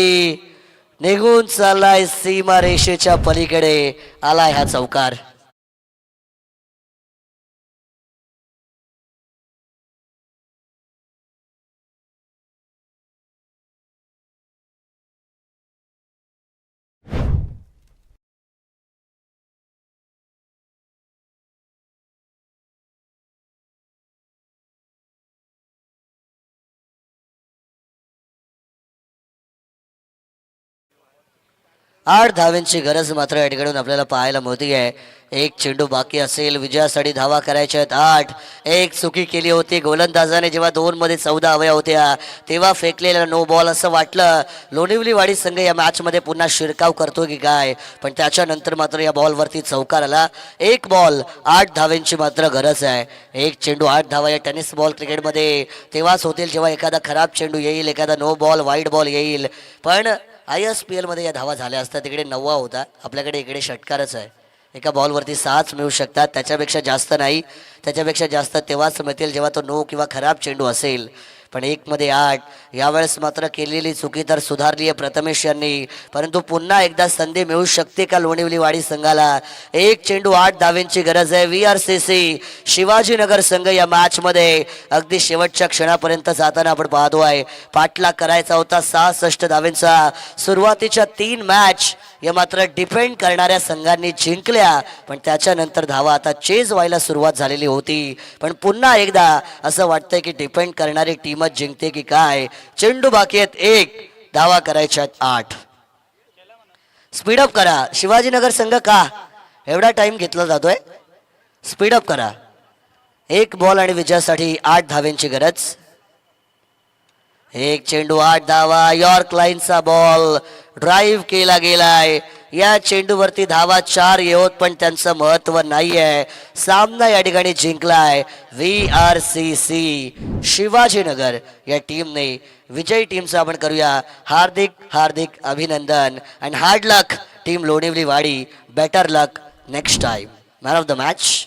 निघून चाललाय सीमा रेषेच्या पलीकडे. आलाय हा चौकार. आठ धावेंची गरज मात्र या ठिकाणून आपल्याला पाहायला मिळते आहे. एक चेंडू बाकी असेल, विजयासाठी धावा करायच्या आहेत 8. एक चुकी केली होती गोलंदाजाने जेव्हा 2 मध्ये 14 हव्या होत्या तेव्हा फेकलेला नो बॉल. असं वाटलं लोणिवलीवाडी संघ या मॅच मध्ये पुन्हा शिरकाव करतो की काय, पण त्याच्यानंतर मात्र या बॉलवरती चौकार आला. 1 बॉल 8 धावेंची मात्र गरज आहे. एक चेंडू 8 धावा या टेनिस बॉल क्रिकेटमध्ये तेव्हाच होतील जेव्हा एखादा खराब चेंडू येईल, एखादा नो बॉल वाईट बॉल येईल. पण ISPL मध्ये या धावा झाल्या असतात, तिकडे 9 होता, आपल्याकडे इकडे षटकारच आहे. एका बॉलवरती 6च मिळू शकतात, त्याच्यापेक्षा जास्त नाही. त्याच्यापेक्षा जास्त तेव्हाच मिळतील जेव्हा तो नो किंवा खराब चेंडू असेल. पण 1-8 यावेळेस मात्र केलेली चुकी तर सुधारली आहे प्रथमेश यांनी, परंतु पुन्हा एकदा संधी मिळू शकते का लोणिवली वाडी संघाला? 1 चेंडू 8 धावेंची गरज आहे. VRCC शिवाजीनगर संघ या मॅच मध्ये अगदी शेवटच्या क्षणापर्यंत जाताना आपण पाहतोय. पाठलाग करायचा होता 66 धावेंचा. सुरुवातीच्या 3 मॅच या मात्र डिपेंड करणाऱ्या संघांनी जिंकल्या, पण त्याच्यानंतर धावा आता चेज व्हायला सुरुवात झालेली होती. पण पुन्हा एकदा असं वाटतंय की डिपेंड करणारी टीमच जिंकते की काय. चेंडू बाकी आहेत 1, धावा करायच्या 8. स्पीडअप करा शिवाजीनगर संघ, का एवढा टाइम घेतला जातोय? स्पीडअप करा. 1 बॉल आणि विजयासाठी 8 धावेंची गरज. 1 चेंडू 8 धावा. यॉर्क लाईनचा बॉल ड्राईव्ह केला गेलाय. या चेंडूवरती धावा 4 येऊत, पण त्यांचं महत्व नाहीये. सामना या ठिकाणी जिंकलाय VRCC शिवाजीनगर या टीमने. विजयी टीमचं आपण करूया हार्दिक हार्दिक अभिनंदन अँड हार्ड लक टीम लोणिवली वाडी. Better luck next time. Man of the match